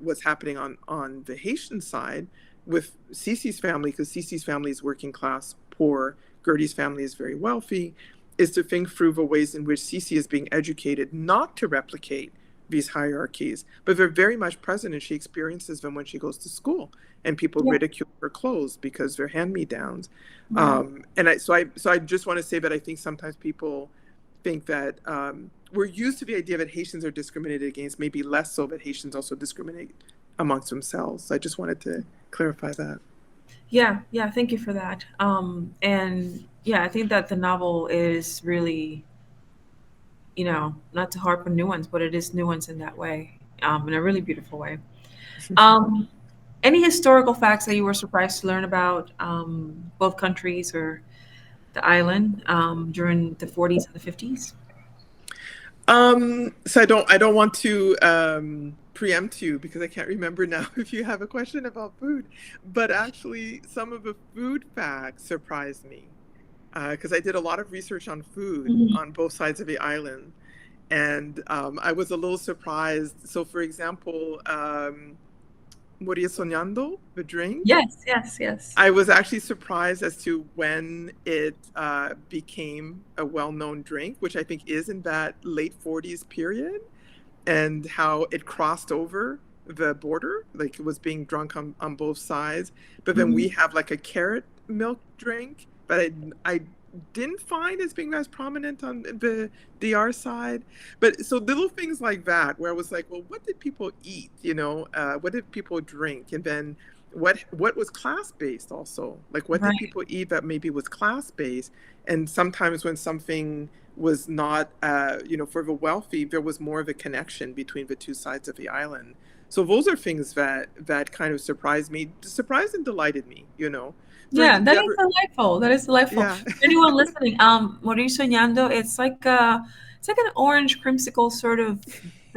Speaker 3: what's happening on the Haitian side with Sisi's family, because Sisi's family is working class, poor, Gertie's family is very wealthy, is to think through the ways in which Sisi is being educated not to replicate these hierarchies, but they're very much present, and she experiences them when she goes to school. And people
Speaker 2: Yeah.
Speaker 3: ridicule her clothes because they're hand-me-downs.
Speaker 2: Right.
Speaker 3: And I just want to say that I think sometimes people think that we're used to the idea that Haitians are discriminated against, maybe less so that Haitians also discriminate amongst themselves. So I just wanted to clarify that.
Speaker 2: Yeah. Yeah. Thank you for that. And yeah, I think that the novel is really, not to harp on nuance, but it is nuance in that way, in a really beautiful way. Um, any historical facts that you were surprised to learn about both countries or the island during the 40s and the 50s?
Speaker 3: So I don't want to preempt you because I can't remember now if you have a question about food, but actually some of the food facts surprised me, because I did a lot of research on food
Speaker 2: Mhm.
Speaker 3: on both sides of the island, and I was a little surprised. So, for example, Morir Soñando, the drink,
Speaker 2: Yes, yes, yes.
Speaker 3: I was actually surprised as to when it became a well-known drink, which I think is in that late 40s period, and how it crossed over the border, like it was being drunk on both sides. But then we
Speaker 2: Mhm.
Speaker 3: have like a carrot milk drink that I didn't find as being as prominent on the DR side. But so little things like that, where I was like, well, what did people eat? What did people drink? And then what was class based also? Like what did
Speaker 2: Right.
Speaker 3: people eat that maybe was class based? And sometimes when something was not, for the wealthy, there was more of a connection between the two sides of the island. So those are things that kind of surprised and delighted me. For
Speaker 2: Yeah, that
Speaker 3: the
Speaker 2: is
Speaker 3: other,
Speaker 2: delightful. That is delightful.
Speaker 3: yeah.
Speaker 2: For anyone listening, Morir Soñando, it's like an orange creamsicle sort of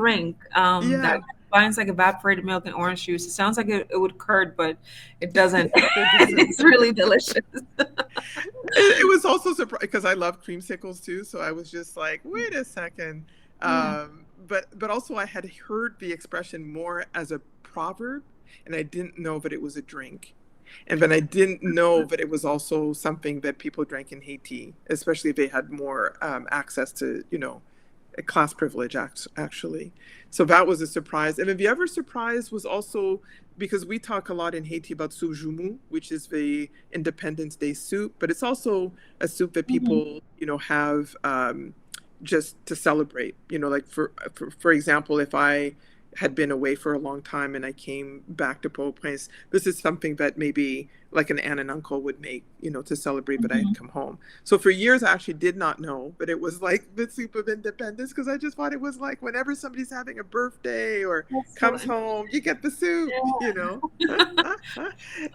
Speaker 2: drink that
Speaker 3: Yeah,
Speaker 2: combines like evaporated milk and orange juice. It sounds like it would curd, but it doesn't.
Speaker 3: it doesn't.
Speaker 2: It's really delicious.
Speaker 3: It was also surprising because I love creamsicles too. So I was just like, wait a second.
Speaker 2: Yeah.
Speaker 3: But also I had heard the expression more as a proverb, and I didn't know that it was a drink. And then I didn't know that it was also something that people drank in Haiti, especially if they had more access to, class privilege, actually. So that was a surprise. And then the other surprise was also because we talk a lot in Haiti about soup joumou, which is the Independence Day soup, but it's also a soup that
Speaker 2: Mhm.
Speaker 3: people, have just to celebrate. Like for example, if I had been away for a long time and I came back to Port-au-Prince, this is something that maybe like an aunt and uncle would make, to celebrate that I had
Speaker 2: Mhm.
Speaker 3: come home. So for years, I actually did not know, but it was like the soup of independence because I just thought it was like whenever somebody's having a birthday or
Speaker 2: That's so
Speaker 3: comes home, you get the soup.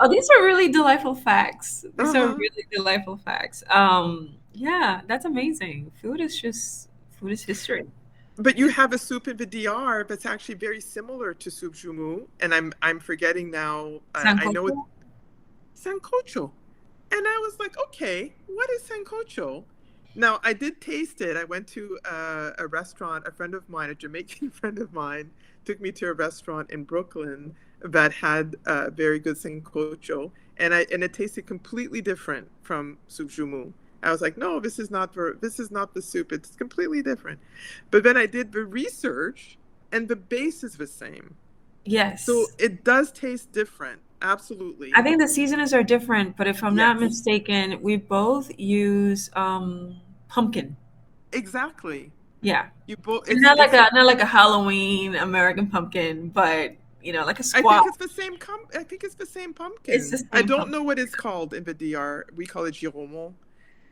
Speaker 2: Oh, these are really delightful facts. These are
Speaker 3: Uh-huh.
Speaker 2: really delightful facts. Yeah, that's amazing. Food is history.
Speaker 3: But you have a soup in the DR that's actually very similar to soup joumou, and I'm forgetting now. I know
Speaker 2: Sancocho?
Speaker 3: it's sancocho. And I was like, okay, what is sancocho? Now, I did taste it. I went to a restaurant, a friend of mine, a Jamaican friend of mine, took me to a restaurant in Brooklyn that had very good sancocho, and it tasted completely different from soup joumou. I was like, no, this is not the soup. It's completely different. But then I did the research, and the base is the same. So
Speaker 2: Yes.
Speaker 3: it does taste different.
Speaker 2: I
Speaker 3: Absolutely.
Speaker 2: think the seasonings are different, but if I'm not
Speaker 3: Yes.
Speaker 2: mistaken, we both use pumpkin.
Speaker 3: Exactly.
Speaker 2: Yeah.
Speaker 3: You both
Speaker 2: And
Speaker 3: it's
Speaker 2: not like a Halloween American pumpkin, but like a
Speaker 3: I think
Speaker 2: squash.
Speaker 3: it's the same I think it's the same
Speaker 2: It's
Speaker 3: pumpkin.
Speaker 2: the
Speaker 3: I
Speaker 2: same
Speaker 3: don't
Speaker 2: pumpkin.
Speaker 3: know what it's called in the DR. We call it giromo.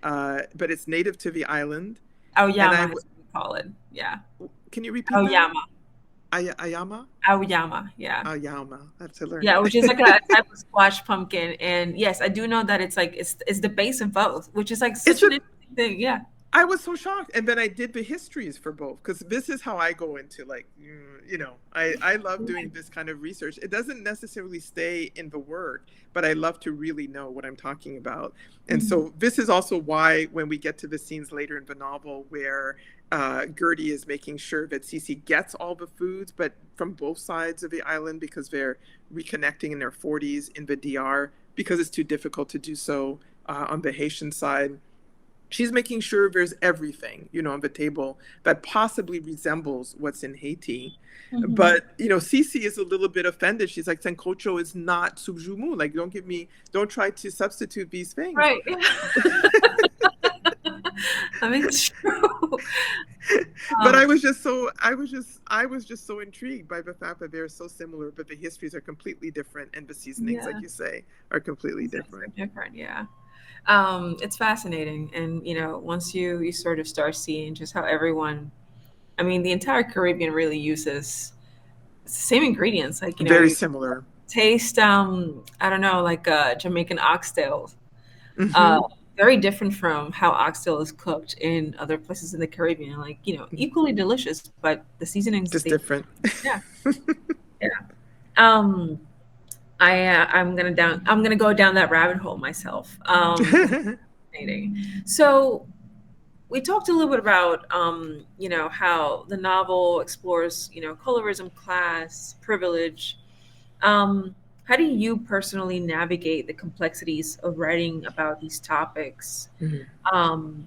Speaker 3: But it's native to the island. And
Speaker 2: Aoyama is what we call it. Yeah.
Speaker 3: can you repeat that?
Speaker 2: Aoyama.
Speaker 3: Ayama?
Speaker 2: Aoyama. Yeah.
Speaker 3: Ayama. I have to learn
Speaker 2: Yeah,
Speaker 3: it.
Speaker 2: which is like a type of squash pumpkin. And yes, I do know that it's like it's the base of both, which is like
Speaker 3: It's
Speaker 2: such
Speaker 3: a
Speaker 2: an interesting thing. Yeah.
Speaker 3: I was so shocked, and then I did the histories for both because this is how I go into like I love doing this kind of research. It doesn't necessarily stay in the work, but I love to really know what I'm talking about. And
Speaker 2: Mhm.
Speaker 3: so this is also why when we get to the scenes later in the novel where Gertie is making sure that Sisi gets all the foods, but from both sides of the island because they're reconnecting in their 40s in the DR because it's too difficult to do so on the Haitian side. She's making sure there's everything, on the table that possibly resembles what's in Haiti.
Speaker 2: Mhm.
Speaker 3: But, Cece is a little bit offended. She's like, Sancocho is not subjumu. Like, don't try to substitute these things.
Speaker 2: Right. I mean, it's true.
Speaker 3: But
Speaker 2: Um,
Speaker 3: I was just so intrigued by the fact that they're so similar, but the histories are completely different and the seasonings, like
Speaker 2: yeah,
Speaker 3: you say, are completely
Speaker 2: these things are
Speaker 3: different.
Speaker 2: different. Yeah. It's fascinating, and once you sort of start seeing just how everyone, I mean, the entire Caribbean really uses same ingredients. Like
Speaker 3: Very
Speaker 2: you
Speaker 3: similar.
Speaker 2: taste, I don't know, like Jamaican oxtail. Uh,
Speaker 3: Hmm.
Speaker 2: very different from how oxtail is cooked in other places in the Caribbean. Like equally delicious, but the seasonings
Speaker 3: Just
Speaker 2: they
Speaker 3: different.
Speaker 2: yeah yeah. Um, I'm gonna go down that rabbit hole myself because it's fascinating. So we talked a little bit about how the novel explores colorism, class, privilege. How do you personally navigate the complexities of writing about these topics?
Speaker 3: Mhm.
Speaker 2: Um,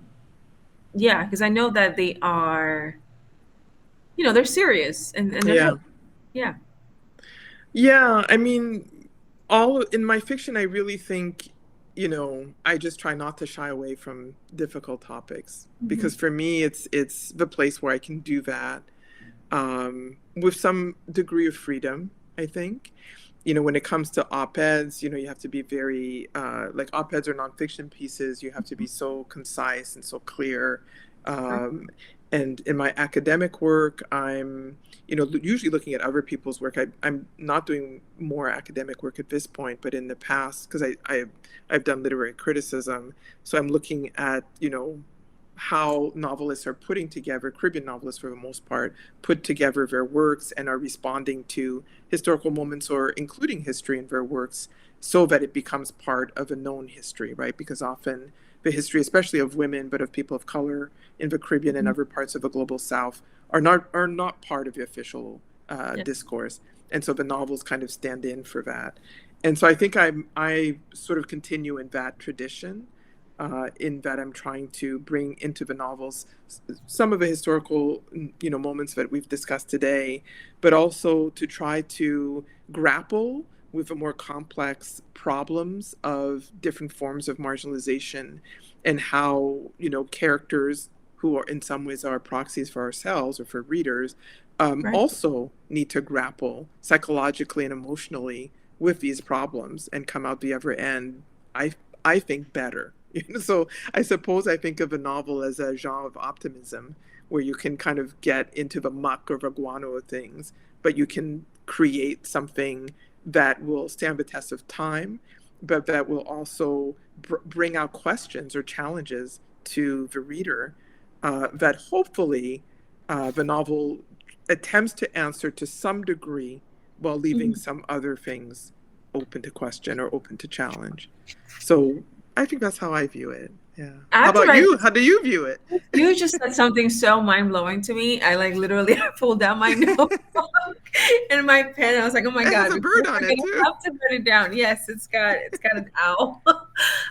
Speaker 2: yeah, because I know that they are, they're serious and they're
Speaker 3: Yeah.
Speaker 2: heavy. Yeah.
Speaker 3: Yeah, I mean, all in my fiction, I really think, I just try not to shy away from difficult topics
Speaker 2: Hmm.
Speaker 3: because for me, it's the place where I can do that with some degree of freedom, I think. When it comes to op-eds, you have to be very like op-eds or nonfiction pieces, you have to be so concise and so clear.
Speaker 2: Sure.
Speaker 3: Um, and in my academic work, I'm, usually looking at other people's work. I'm not doing more academic work at this point, but in the past, because I've done literary criticism, so I'm looking at, how novelists are putting together, Caribbean novelists for the most part, put together their works and are responding to historical moments or including history in their works so that it becomes part of a known history, right? Because often the history, especially of women, but of people of color in the Caribbean and other parts of the global South, are not part of the official
Speaker 2: Yeah.
Speaker 3: discourse. And so the novels kind of stand in for that. And so I think I sort of continue in that tradition, in that I'm trying to bring into the novels some of the historical, moments that we've discussed today, but also to try to grapple with the more complex problems of different forms of marginalization and how, characters who are in some ways are proxies for ourselves or for readers,
Speaker 2: Right.
Speaker 3: also need to grapple psychologically and emotionally with these problems and come out the other end, I I think, better. So I suppose I think of a novel as a genre of optimism where you can kind of get into the muck or the guano of things, but you can create something that will stand the test of time, but that will also bring out questions or challenges to the reader, that hopefully the novel attempts to answer to some degree while leaving
Speaker 2: Mhm.
Speaker 3: some other things open to question or open to challenge. So I think that's how I view it. Yeah.
Speaker 2: I
Speaker 3: How
Speaker 2: have to
Speaker 3: about
Speaker 2: write.
Speaker 3: you? How do you view it?
Speaker 2: You just said something so mind blowing to me. I like literally pulled out my notebook and my pen. I was like, "Oh my
Speaker 3: It has
Speaker 2: god,
Speaker 3: a
Speaker 2: before
Speaker 3: bird
Speaker 2: I
Speaker 3: on
Speaker 2: forget,
Speaker 3: it
Speaker 2: I
Speaker 3: too.
Speaker 2: have to write it down." Yes, it's got an owl.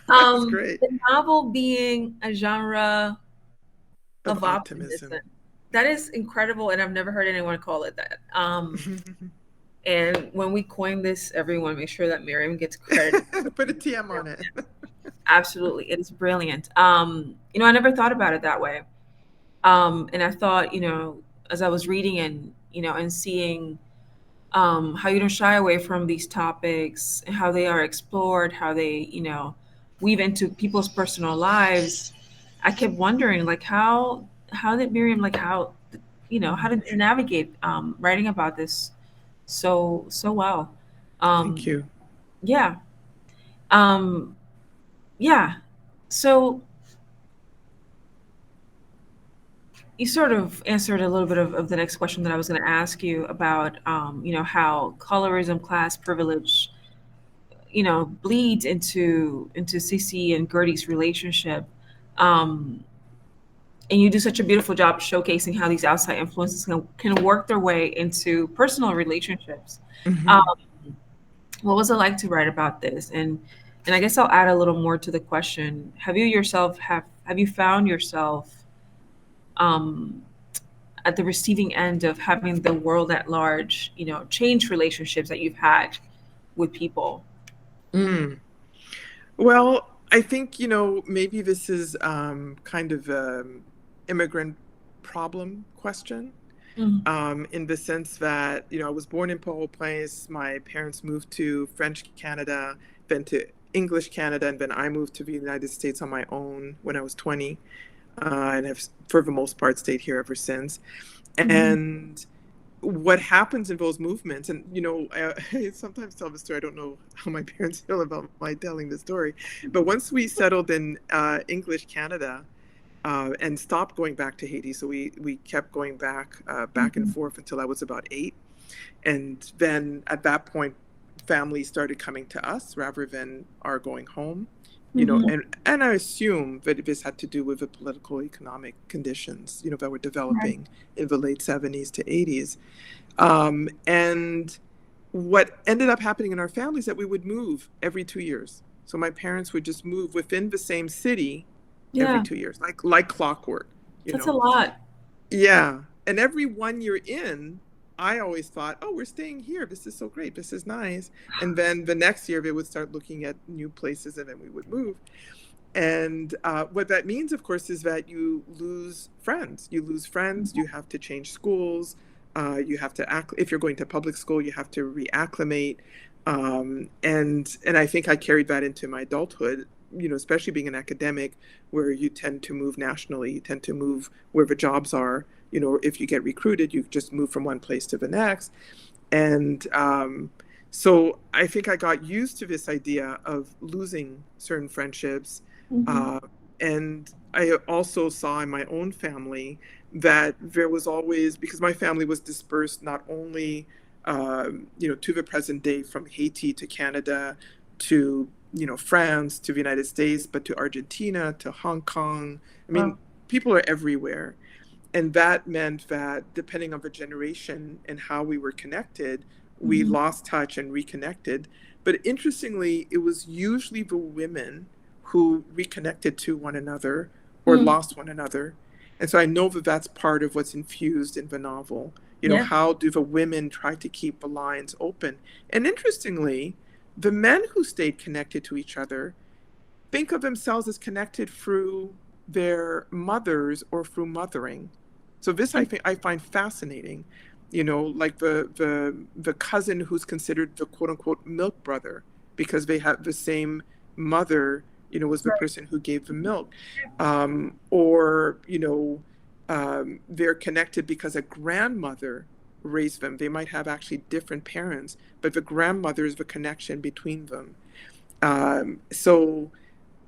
Speaker 3: That's great.
Speaker 2: The novel being a genre
Speaker 3: Of
Speaker 2: of optimism.
Speaker 3: optimism.
Speaker 2: That is incredible, and I've never heard anyone call it that. And when we coin this, everyone make sure that Miriam gets credit.
Speaker 3: Put a TM on it.
Speaker 2: Absolutely, it is brilliant. I never thought about it that way. And I thought, as I was reading and seeing how you don't shy away from these topics, and how they are explored, how they, weave into people's personal lives. I kept wondering, like, how did Miriam, like, how did you navigate writing about this so well?
Speaker 3: Thank
Speaker 2: Um,
Speaker 3: you.
Speaker 2: yeah, um, yeah. So you sort of answered a little bit of the next question that I was going to ask you about, how colorism, class privilege, bleeds into Cece and Gertie's relationship. Um, and you do such a beautiful job showcasing how these outside influences can work their way into personal relationships. Um,
Speaker 3: Hmm.
Speaker 2: what was it like to write about this? And I guess I'll add a little more to the question. Have you found yourself um, at the receiving end of having the world at large, change relationships that you've had with people?
Speaker 3: Mm. Well, I think, maybe this is kind of an immigrant problem question,
Speaker 2: Mhm.
Speaker 3: in the sense that, I was born in Port-au-Prince. My parents moved to French Canada, then to English Canada, and then I moved to the United States on my own when I was 20, and have, for the most part, stayed here ever since.
Speaker 2: Mhm.
Speaker 3: And what happens in those movements, and I sometimes tell the story. I don't know how my parents feel about my telling the story, but once we settled in English Canada, and stopped going back to Haiti, so we kept going back and
Speaker 2: Mhm.
Speaker 3: forth until I was about 8, and then at that point, families started coming to us rather than our going home.
Speaker 2: Mhm.
Speaker 3: And I assume that this had to do with the political economic conditions, that were
Speaker 2: Right.
Speaker 3: developing in the late 70s to 80s. And what ended up happening in our family is that we would move every 2 years. So my parents would just move within the same city every
Speaker 2: Yeah,
Speaker 3: 2 years, like clockwork, you
Speaker 2: that's a
Speaker 3: know.
Speaker 2: lot.
Speaker 3: Yeah. And every 1 year in, I always thought, oh, we're staying here. This is so great. This is nice. And then the next year, we would start looking at new places and then we would move. And what that means, of course, is that you lose friends. You lose friends. You have to change schools. You have to act. If you're going to public school, you have to reacclimate. And I think I carried that into my adulthood. Especially being an academic, where you tend to move nationally. You tend to move where the jobs are. If you get recruited, you just move from one place to the next. And so I think I got used to this idea of losing certain friendships,
Speaker 2: Mhm.
Speaker 3: uh, and I also saw in my own family that there was always, because my family was dispersed not only, to the present day from Haiti to Canada to, France to the United States, but to Argentina to Hong Kong. I mean,
Speaker 2: Wow.
Speaker 3: people are everywhere. And that meant that depending on the generation and how we were connected, we
Speaker 2: Mhm.
Speaker 3: lost touch and reconnected. But interestingly, it was usually the women who reconnected to one another or
Speaker 2: Mm.
Speaker 3: lost one another. And so I know that that's part of what's infused in the novel.
Speaker 2: Yeah.
Speaker 3: How do the women try to keep the lines open? And interestingly, the men who stayed connected to each other think of themselves as connected through their mothers or through mothering. So this I find fascinating. Like the cousin who's considered the quote unquote milk brother because they have the same mother. Was the
Speaker 2: Right.
Speaker 3: person who gave the milk, or they're connected because a grandmother raised them. They might have actually different parents, but the grandmother is the connection between them. So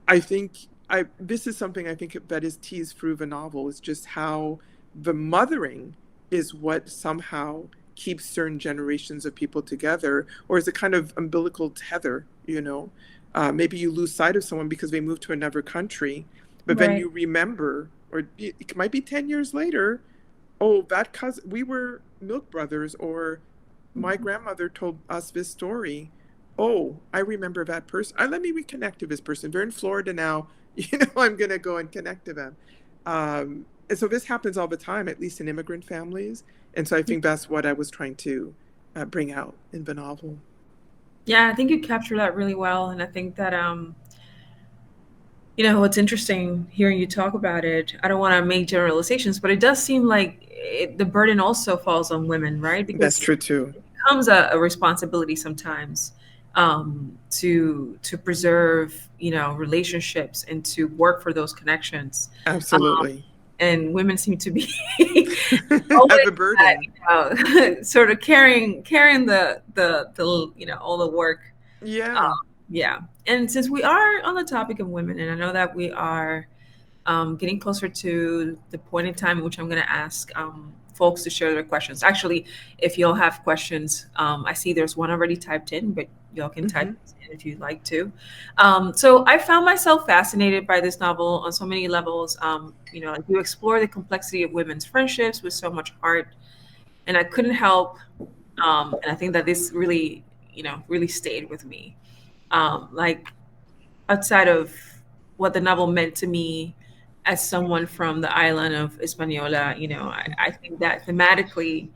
Speaker 3: I think I this is something I think that is teased through the novel is just how the mothering is what somehow keeps certain generations of people together, or is a kind of umbilical tether. Maybe you lose sight of someone because they moved to another country, but then
Speaker 2: Right.
Speaker 3: you remember, or it might be 10 years later, oh, that cousin, we were milk brothers, or my grandmother told us this story. Oh, I remember that person. Let me reconnect to this person. They're in Florida now. I'm going to go and connect to them. And so this happens all the time, at least in immigrant families. And so I think that's what I was trying to bring out in the novel.
Speaker 2: Yeah, I think you capture that really well, and I think that what's interesting hearing you talk about it. I don't want to make generalizations, but it does seem like the burden also falls on women, right?
Speaker 3: That's
Speaker 2: Because
Speaker 3: true too.
Speaker 2: it becomes a responsibility sometimes to preserve, relationships and to work for those connections.
Speaker 3: Absolutely.
Speaker 2: And women seem to be
Speaker 3: Have
Speaker 2: always
Speaker 3: a burden.
Speaker 2: sort of carrying the all the work.
Speaker 3: Yeah.
Speaker 2: Yeah. And since we are on the topic of women, and I know that we are getting closer to the point in time in which I'm going to ask folks to share their questions. Actually, if y'all have questions, I see there's one already typed in, but y'all can type
Speaker 3: Hmm.
Speaker 2: this in if you'd like to. So I found myself fascinated by this novel on so many levels. You explore the complexity of women's friendships with so much heart, and I couldn't help. And I think that this really, really stayed with me. Like outside of what the novel meant to me as someone from the island of Hispaniola, I think that thematically,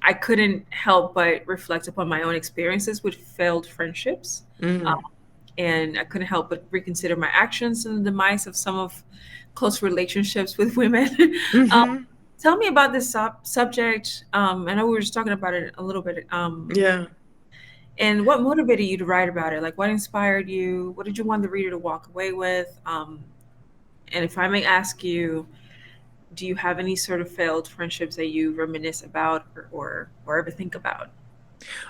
Speaker 2: I couldn't help but reflect upon my own experiences with failed friendships. Um,
Speaker 3: Mm.
Speaker 2: and I couldn't help but reconsider my actions and the demise of some of close relationships with women. um,
Speaker 3: Hmm.
Speaker 2: Tell me about this subject. I know we were just talking about it a little bit.
Speaker 3: Yeah.
Speaker 2: And what motivated you to write about it? Like, what inspired you? What did you want the reader to walk away with? And if I may ask you, do you have any sort of failed friendships that you reminisce about or ever think about?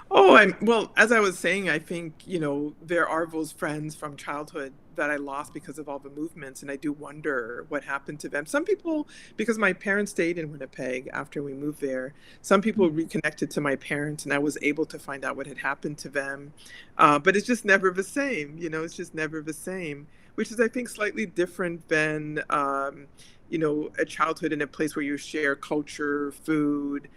Speaker 3: Oh, well, as I was saying, I think, there are those friends from childhood that I lost because of all the movements, and I do wonder what happened to them. Some people, because my parents stayed in Winnipeg after we moved there, some people reconnected to my parents, and I was able to find out what had happened to them. But it's just never the same, it's just never the same, which is, I think, slightly different than, a childhood in a place where you share culture, food,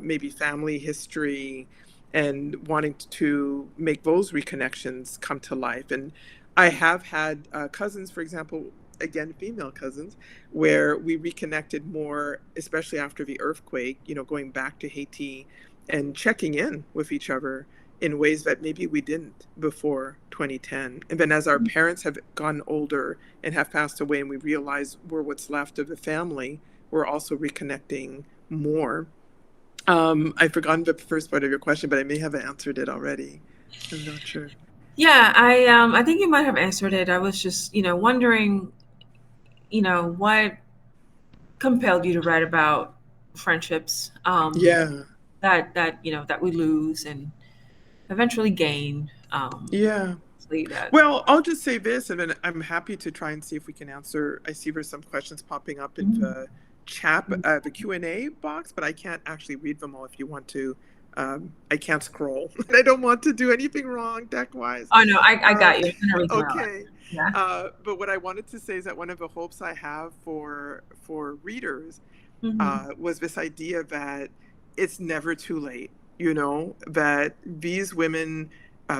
Speaker 3: maybe family history and wanting to make those reconnections come to life. And I have had cousins, for example, again, female cousins, where we reconnected more, especially after the earthquake, going back to Haiti and checking in with each other in ways that maybe we didn't before 2010. And then as our parents have gotten older and have passed away and we realize we're what's left of the family, we're also reconnecting more. I've forgotten the first part of your question, but I may have answered it already. I'm not sure.
Speaker 2: Yeah, I think you might have answered it. I was just, wondering, what compelled you to write about friendships
Speaker 3: Yeah,
Speaker 2: that we lose and eventually gain.
Speaker 3: yeah.
Speaker 2: obviously that.
Speaker 3: Well, I'll just say this, and then I'm happy to try and see if we can answer. I see there's some questions popping up in
Speaker 2: Mhm.
Speaker 3: the chat, the Q&A box, but I can't actually read them all. If you want to, I can't scroll. I don't want to do anything wrong deck-wise.
Speaker 2: Oh no, I got you. I'm gonna read them out.
Speaker 3: Okay.
Speaker 2: Yeah.
Speaker 3: But what I wanted to say is that one of the hopes I have for readers
Speaker 2: Hmm.
Speaker 3: was this idea that it's never too late, that these women,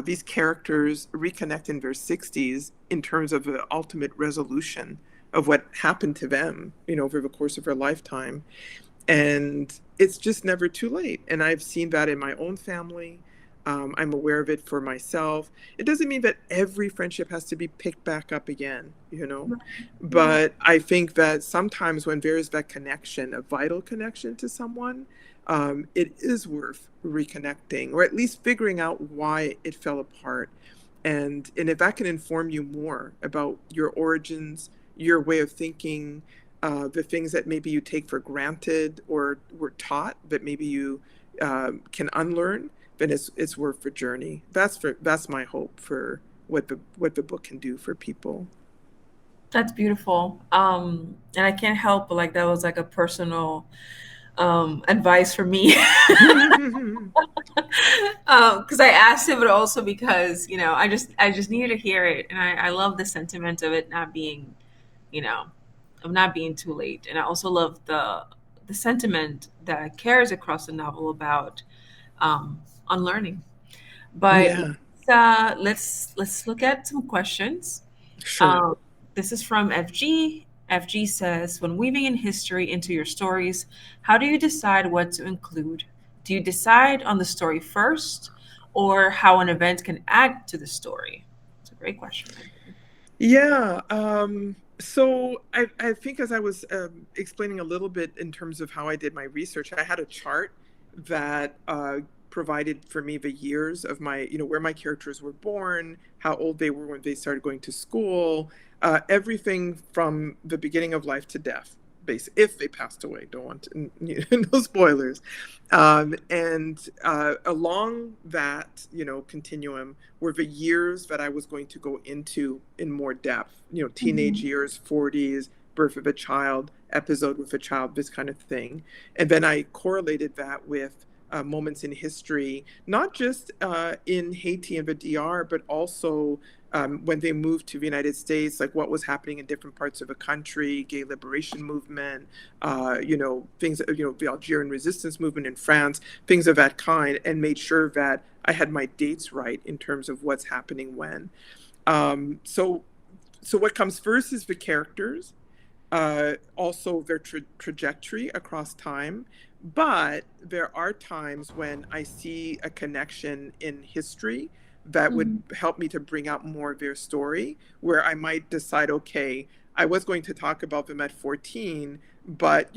Speaker 3: these characters reconnect in their 60s in terms of the ultimate resolution of what happened to them, over the course of their lifetime. And it's just never too late. And I've seen that in my own family. I'm aware of it for myself. It doesn't mean that every friendship has to be picked back up again,
Speaker 2: Right.
Speaker 3: but I think that sometimes when there is that connection, a vital connection to someone, it is worth reconnecting, or at least figuring out why it fell apart. And if that can inform you more about your origins, your way of thinking, the things that maybe you take for granted or were taught that maybe you can unlearn, then it's worth the journey. That's my hope for what the book can do for people.
Speaker 2: That's beautiful. And I can't help but like that was like a personal advice for me. Because I asked it, but also because I just needed to hear it, and I love the sentiment of it not being, you know, of not being too late, and I also love the sentiment that carries across the novel about unlearning. But
Speaker 3: Yeah,
Speaker 2: let's look at some questions.
Speaker 3: sure.
Speaker 2: Um, this is from FG. FG says, when weaving in history into your stories, how do you decide what to include? Do you decide on the story first, or how an event can add to the story? It's a great question.
Speaker 3: Yeah. So I think as I was explaining a little bit in terms of how I did my research, I had a chart that provided for me the years of my, where my characters were born, how old they were when they started going to school, everything from the beginning of life to death, basically, if they passed away. Don't want to, no spoilers. And along that, continuum were the years that I was going to go into in more depth, teenage
Speaker 2: Mhm.
Speaker 3: years, 40s, birth of a child, episode with a child, this kind of thing. And then I correlated that with moments in history, not just in Haiti and the DR, but also when they moved to the United States, like what was happening in different parts of the country, gay liberation movement, things, the Algerian resistance movement in France, things of that kind, and made sure that I had my dates right in terms of what's happening when. So what comes first is the characters, also their trajectory across time. But there are times when I see a connection in history that would
Speaker 2: Mhm.
Speaker 3: help me to bring out more of their story, where I might decide, okay, I was going to talk about them at 14, but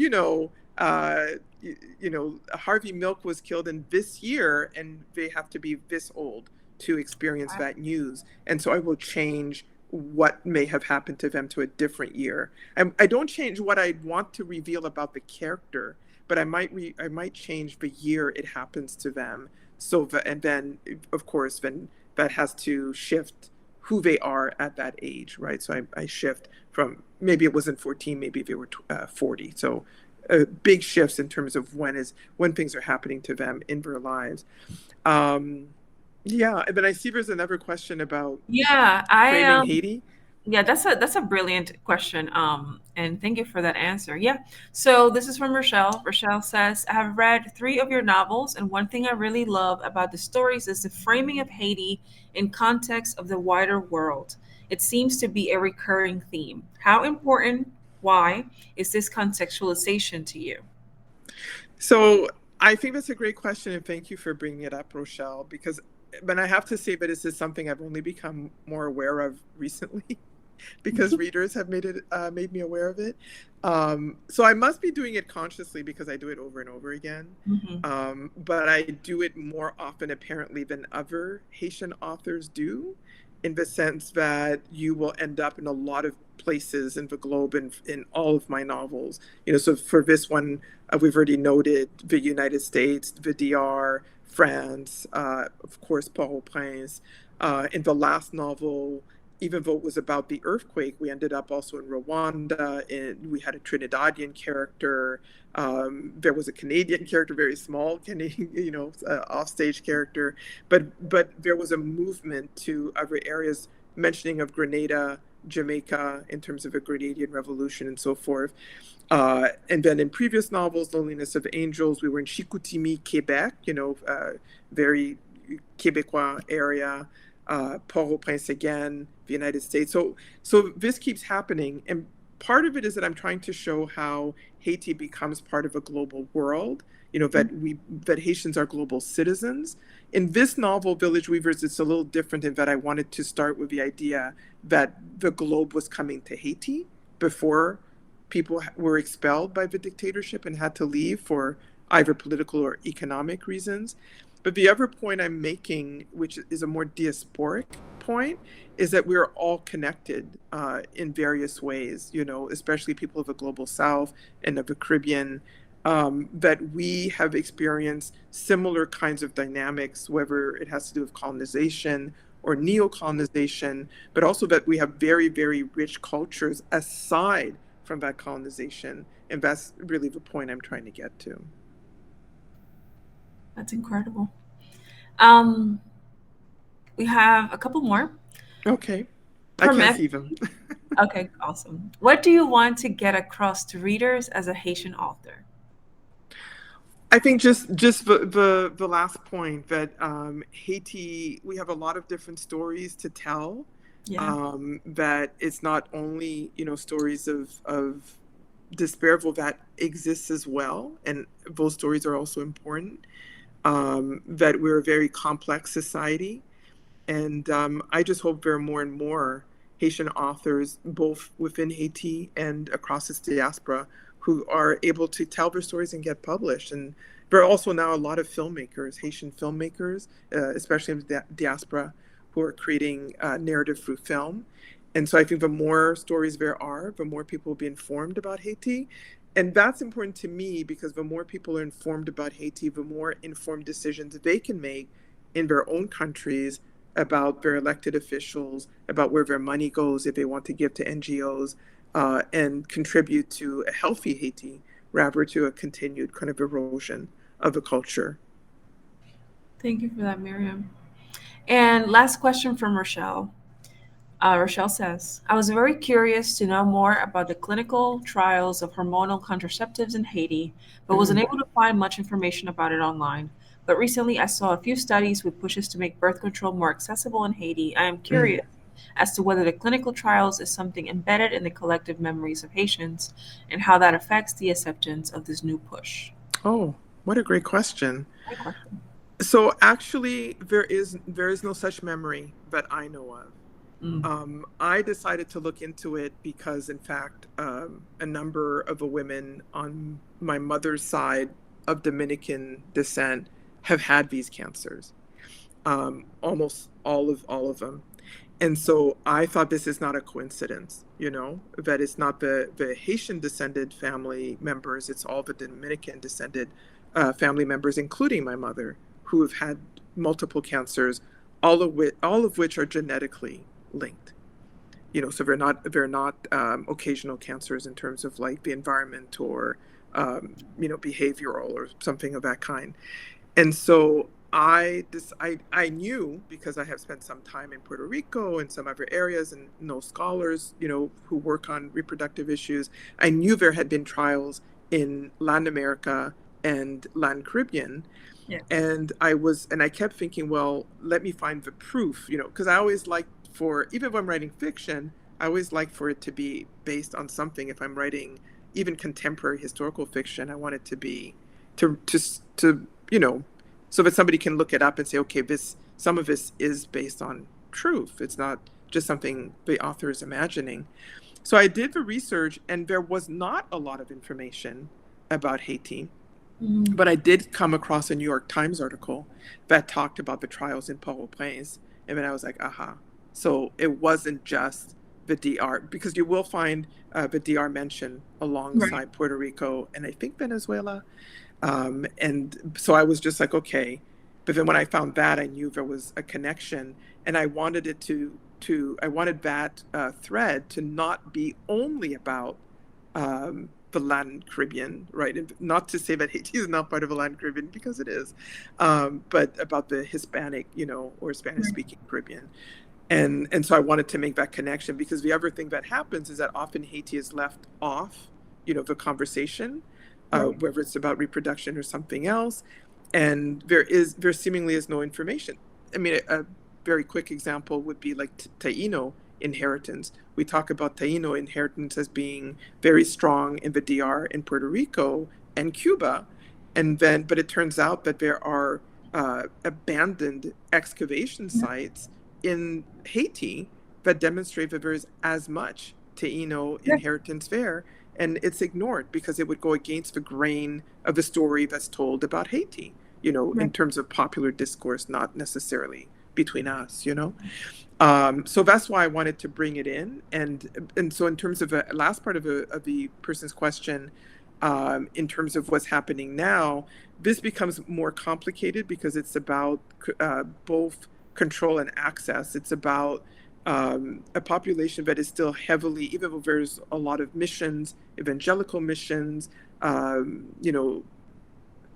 Speaker 3: Harvey Milk was killed in this year, and they have to be this old to experience that news, and so I will change what may have happened to them to a different year. I don't change what I want to reveal about the character, but I might change the year it happens to them. So and then of course then that has to shift who they are at that age, right? So I shift from, maybe it wasn't 14, maybe they were 40. So big shifts in terms of when things are happening to them in their lives. Um, yeah, and then I see there's another question about
Speaker 2: Yeah, I
Speaker 3: framing Haiti.
Speaker 2: Yeah, that's a brilliant question. And thank you for that answer. Yeah. So this is from Rochelle. Rochelle says, I have read three of your novels, and one thing I really love about the stories is the framing of Haiti in context of the wider world. It seems to be a recurring theme. How important, why is this contextualization to you?
Speaker 3: So I think that's a great question, and thank you for bringing it up, Rochelle, because but I have to say that this is something I've only become more aware of recently because readers have made me aware of it. So I must be doing it consciously because I do it over and over again.
Speaker 2: Hmm.
Speaker 3: But I do it more often apparently than other Haitian authors do, in the sense that you will end up in a lot of places in the globe in all of my novels. So for this one, we've already noted the United States, the DR, France, of course, Port-au-Prince. In the last novel, even though it was about the earthquake, we ended up also in Rwanda, and we had a Trinidadian character. There was a Canadian character, very small Canadian, offstage character, but there was a movement to other areas, mentioning of Grenada, Jamaica, in terms of a Grenadian revolution and so forth. And then in previous novels, Loneliness of Angels, we were in Chicoutimi, Quebec, very Quebecois area. Port-au-Prince again, the United States. So this keeps happening, and part of it is that I'm trying to show how Haiti becomes part of a global world. That Haitians are global citizens. In this novel, Village Weavers, it's a little different in that I wanted to start with the idea that the globe was coming to Haiti before people were expelled by the dictatorship and had to leave for either political or economic reasons. But the other point I'm making, which is a more diasporic point, is that we're all connected in various ways, especially people of the global South and of the Caribbean, that we have experienced similar kinds of dynamics, whether it has to do with colonization or neo-colonization, but also that we have very, very rich cultures aside from that colonization. And that's really the point I'm trying to get to.
Speaker 2: That's incredible. We have a couple more.
Speaker 3: Okay. I can't see them.
Speaker 2: Okay, awesome. What do you want to get across to readers as a Haitian author?
Speaker 3: I think just the last point that Haiti, we have a lot of different stories to tell.
Speaker 2: Yeah.
Speaker 3: That it's not only stories of despair, though that exists as well, and those stories are also important. That we're a very complex society, and I just hope there are more and more Haitian authors, both within Haiti and across its diaspora, who are able to tell their stories and get published. And there are also now a lot of filmmakers, Haitian filmmakers, especially in the diaspora, who are creating narrative through film. And so I think the more stories there are, the more people will be informed about Haiti. And that's important to me because the more people are informed about Haiti, the more informed decisions they can make in their own countries about their elected officials, about where their money goes if they want to give to NGOs, and contribute to a healthy Haiti rather to a continued kind of erosion of the culture.
Speaker 2: Thank you for that, Myriam. And last question from Rochelle. Rochelle says, I was very curious to know more about the clinical trials of hormonal contraceptives in Haiti, but was unable to find much information about it online. But recently I saw a few studies with pushes to make birth control more accessible in Haiti. I am curious as to whether the clinical trials is something embedded in the collective memories of Haitians and how that affects the acceptance of this new push.
Speaker 3: Oh, what a great question.
Speaker 2: Great question.
Speaker 3: So actually, there is no such memory that I know of. I decided to look into it because, in fact, a number of the women on my mother's side of Dominican descent have had these cancers, almost all of them. And so I thought this is not a coincidence, that it's not the Haitian descended family members, it's all the Dominican descended family members, including my mother, who have had multiple cancers, all of which are genetically linked. So they're not occasional cancers in terms of like the environment or behavioral or something of that kind. And so I knew, because I have spent some time in Puerto Rico and some other areas and know scholars, who work on reproductive issues. I knew there had been trials in Latin America and Latin Caribbean.
Speaker 2: Yeah.
Speaker 3: And I kept thinking, well, let me find the proof, because I always like even when I'm writing fiction, I always like for it to be based on something. If I'm writing even contemporary historical fiction, I want it to be to so that somebody can look it up and say, okay, some of this is based on truth. It's not just something the author is imagining. So I did the research, and there was not a lot of information about Haiti. But I did come across a New York Times article that talked about the trials in Port-au-Prince. And then I was like, aha. So it wasn't just the DR, because you will find the DR mentioned alongside Puerto Rico and I think Venezuela. And so I was just like, okay. But then when I found that, I knew there was a connection. and I wanted it I wanted that thread to not be only about the Latin Caribbean, right? And not to say that Haiti is not part of the Latin Caribbean, because it is, but about the Hispanic, or Spanish-speaking Caribbean. And so I wanted to make that connection, because the other thing that happens is that often Haiti is left off, the conversation, whether it's about reproduction or something else, and there seemingly is no information. I mean, a very quick example would be like Taino inheritance. We talk about Taino inheritance as being very strong in the DR, in Puerto Rico and Cuba, but it turns out that there are abandoned excavation sites in Haiti that demonstrate that there is as much Taino inheritance there, and it's ignored because it would go against the grain of the story that's told about Haiti, in terms of popular discourse, not necessarily between us, So that's why I wanted to bring it in. And so in terms of the last part of the person's question, in terms of what's happening now, this becomes more complicated because it's about both control and access. It's about a population that is still heavily, even though there's a lot of missions, evangelical missions,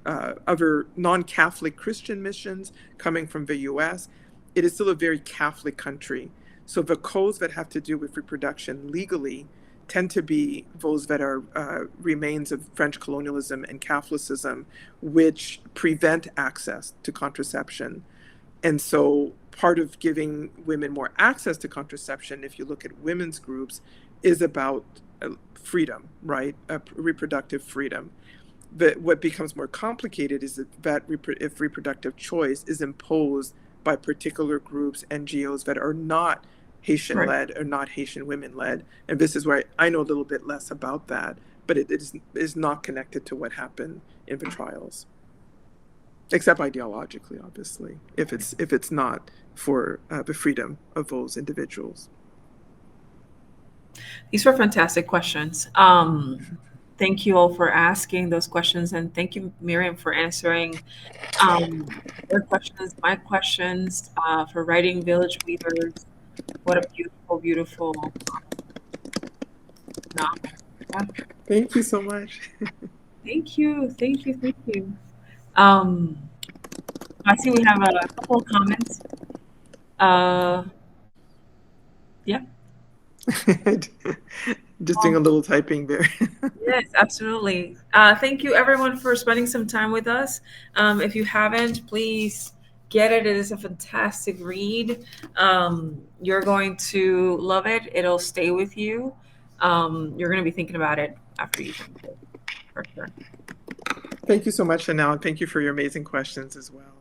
Speaker 3: other non-Catholic Christian missions coming from the US, it is still a very Catholic country. So the codes that have to do with reproduction legally tend to be those that are remains of French colonialism and Catholicism, which prevent access to contraception. And so part of giving women more access to contraception, if you look at women's groups, is about freedom, right? Reproductive freedom. But what becomes more complicated is that if reproductive choice is imposed by particular groups, NGOs that are not Haitian-led or not Haitian women-led. And this is where I know a little bit less about that, but it is not connected to what happened in the trials. Except ideologically, obviously, if it's not for the freedom of those individuals.
Speaker 2: These were fantastic questions. Thank you all for asking those questions, and thank you, Myriam, for answering their questions, my questions, for writing Village Weavers. What a beautiful, beautiful novel. Yeah.
Speaker 3: Thank you so much.
Speaker 2: Thank you, thank you, thank you. I see we have a couple of comments. Yeah.
Speaker 3: Just doing a little typing there.
Speaker 2: Yes, absolutely. Thank you, everyone, for spending some time with us. If you haven't, please get it. It is a fantastic read. You're going to love it. It'll stay with you. You're going to be thinking about it after you finish it, for sure.
Speaker 3: Thank you so much, Annell, and thank you for your amazing questions as well.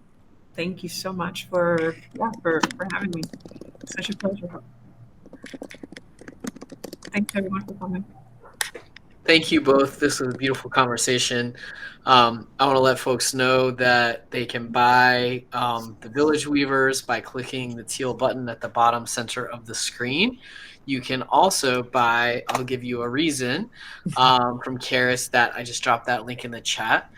Speaker 2: Thank you so much for having me. Such a pleasure. Thanks, everyone, for coming.
Speaker 1: Thank you both. This was a beautiful conversation. I want to let folks know that they can buy the Village Weavers by clicking the teal button at the bottom center of the screen. You can also buy I'll Give You a Reason from Charis. That I just dropped that link in the chat.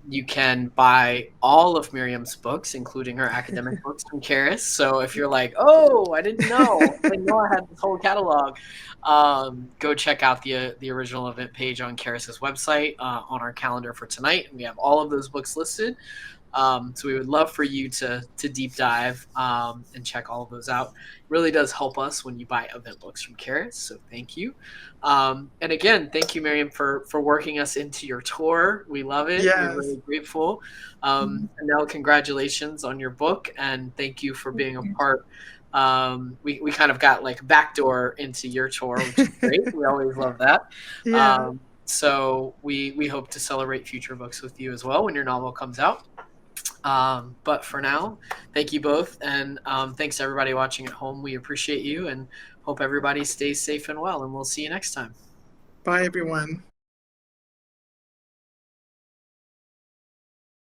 Speaker 1: You can buy all of Myriam's books, including her academic books from Charis. So if you're like, oh, I didn't know I had this whole catalog, go check out the original event page on Charis's website on our calendar for tonight. And we have all of those books listed. So we would love for you to deep dive and check all of those out. It really does help us when you buy event books from Charis. So thank you. And again, thank you, Myriam, for working us into your tour. We love it.
Speaker 3: Yes.
Speaker 1: We're really grateful. And now congratulations on your book, and thank you for being a part. We kind of got like backdoor into your tour, which is great. We always love that.
Speaker 3: Yeah.
Speaker 1: So we hope to celebrate future books with you as well when your novel comes out. But for now, thank you both, and thanks to everybody watching at home. We appreciate you and hope everybody stays safe and well, and we'll see you next time.
Speaker 3: Bye, everyone.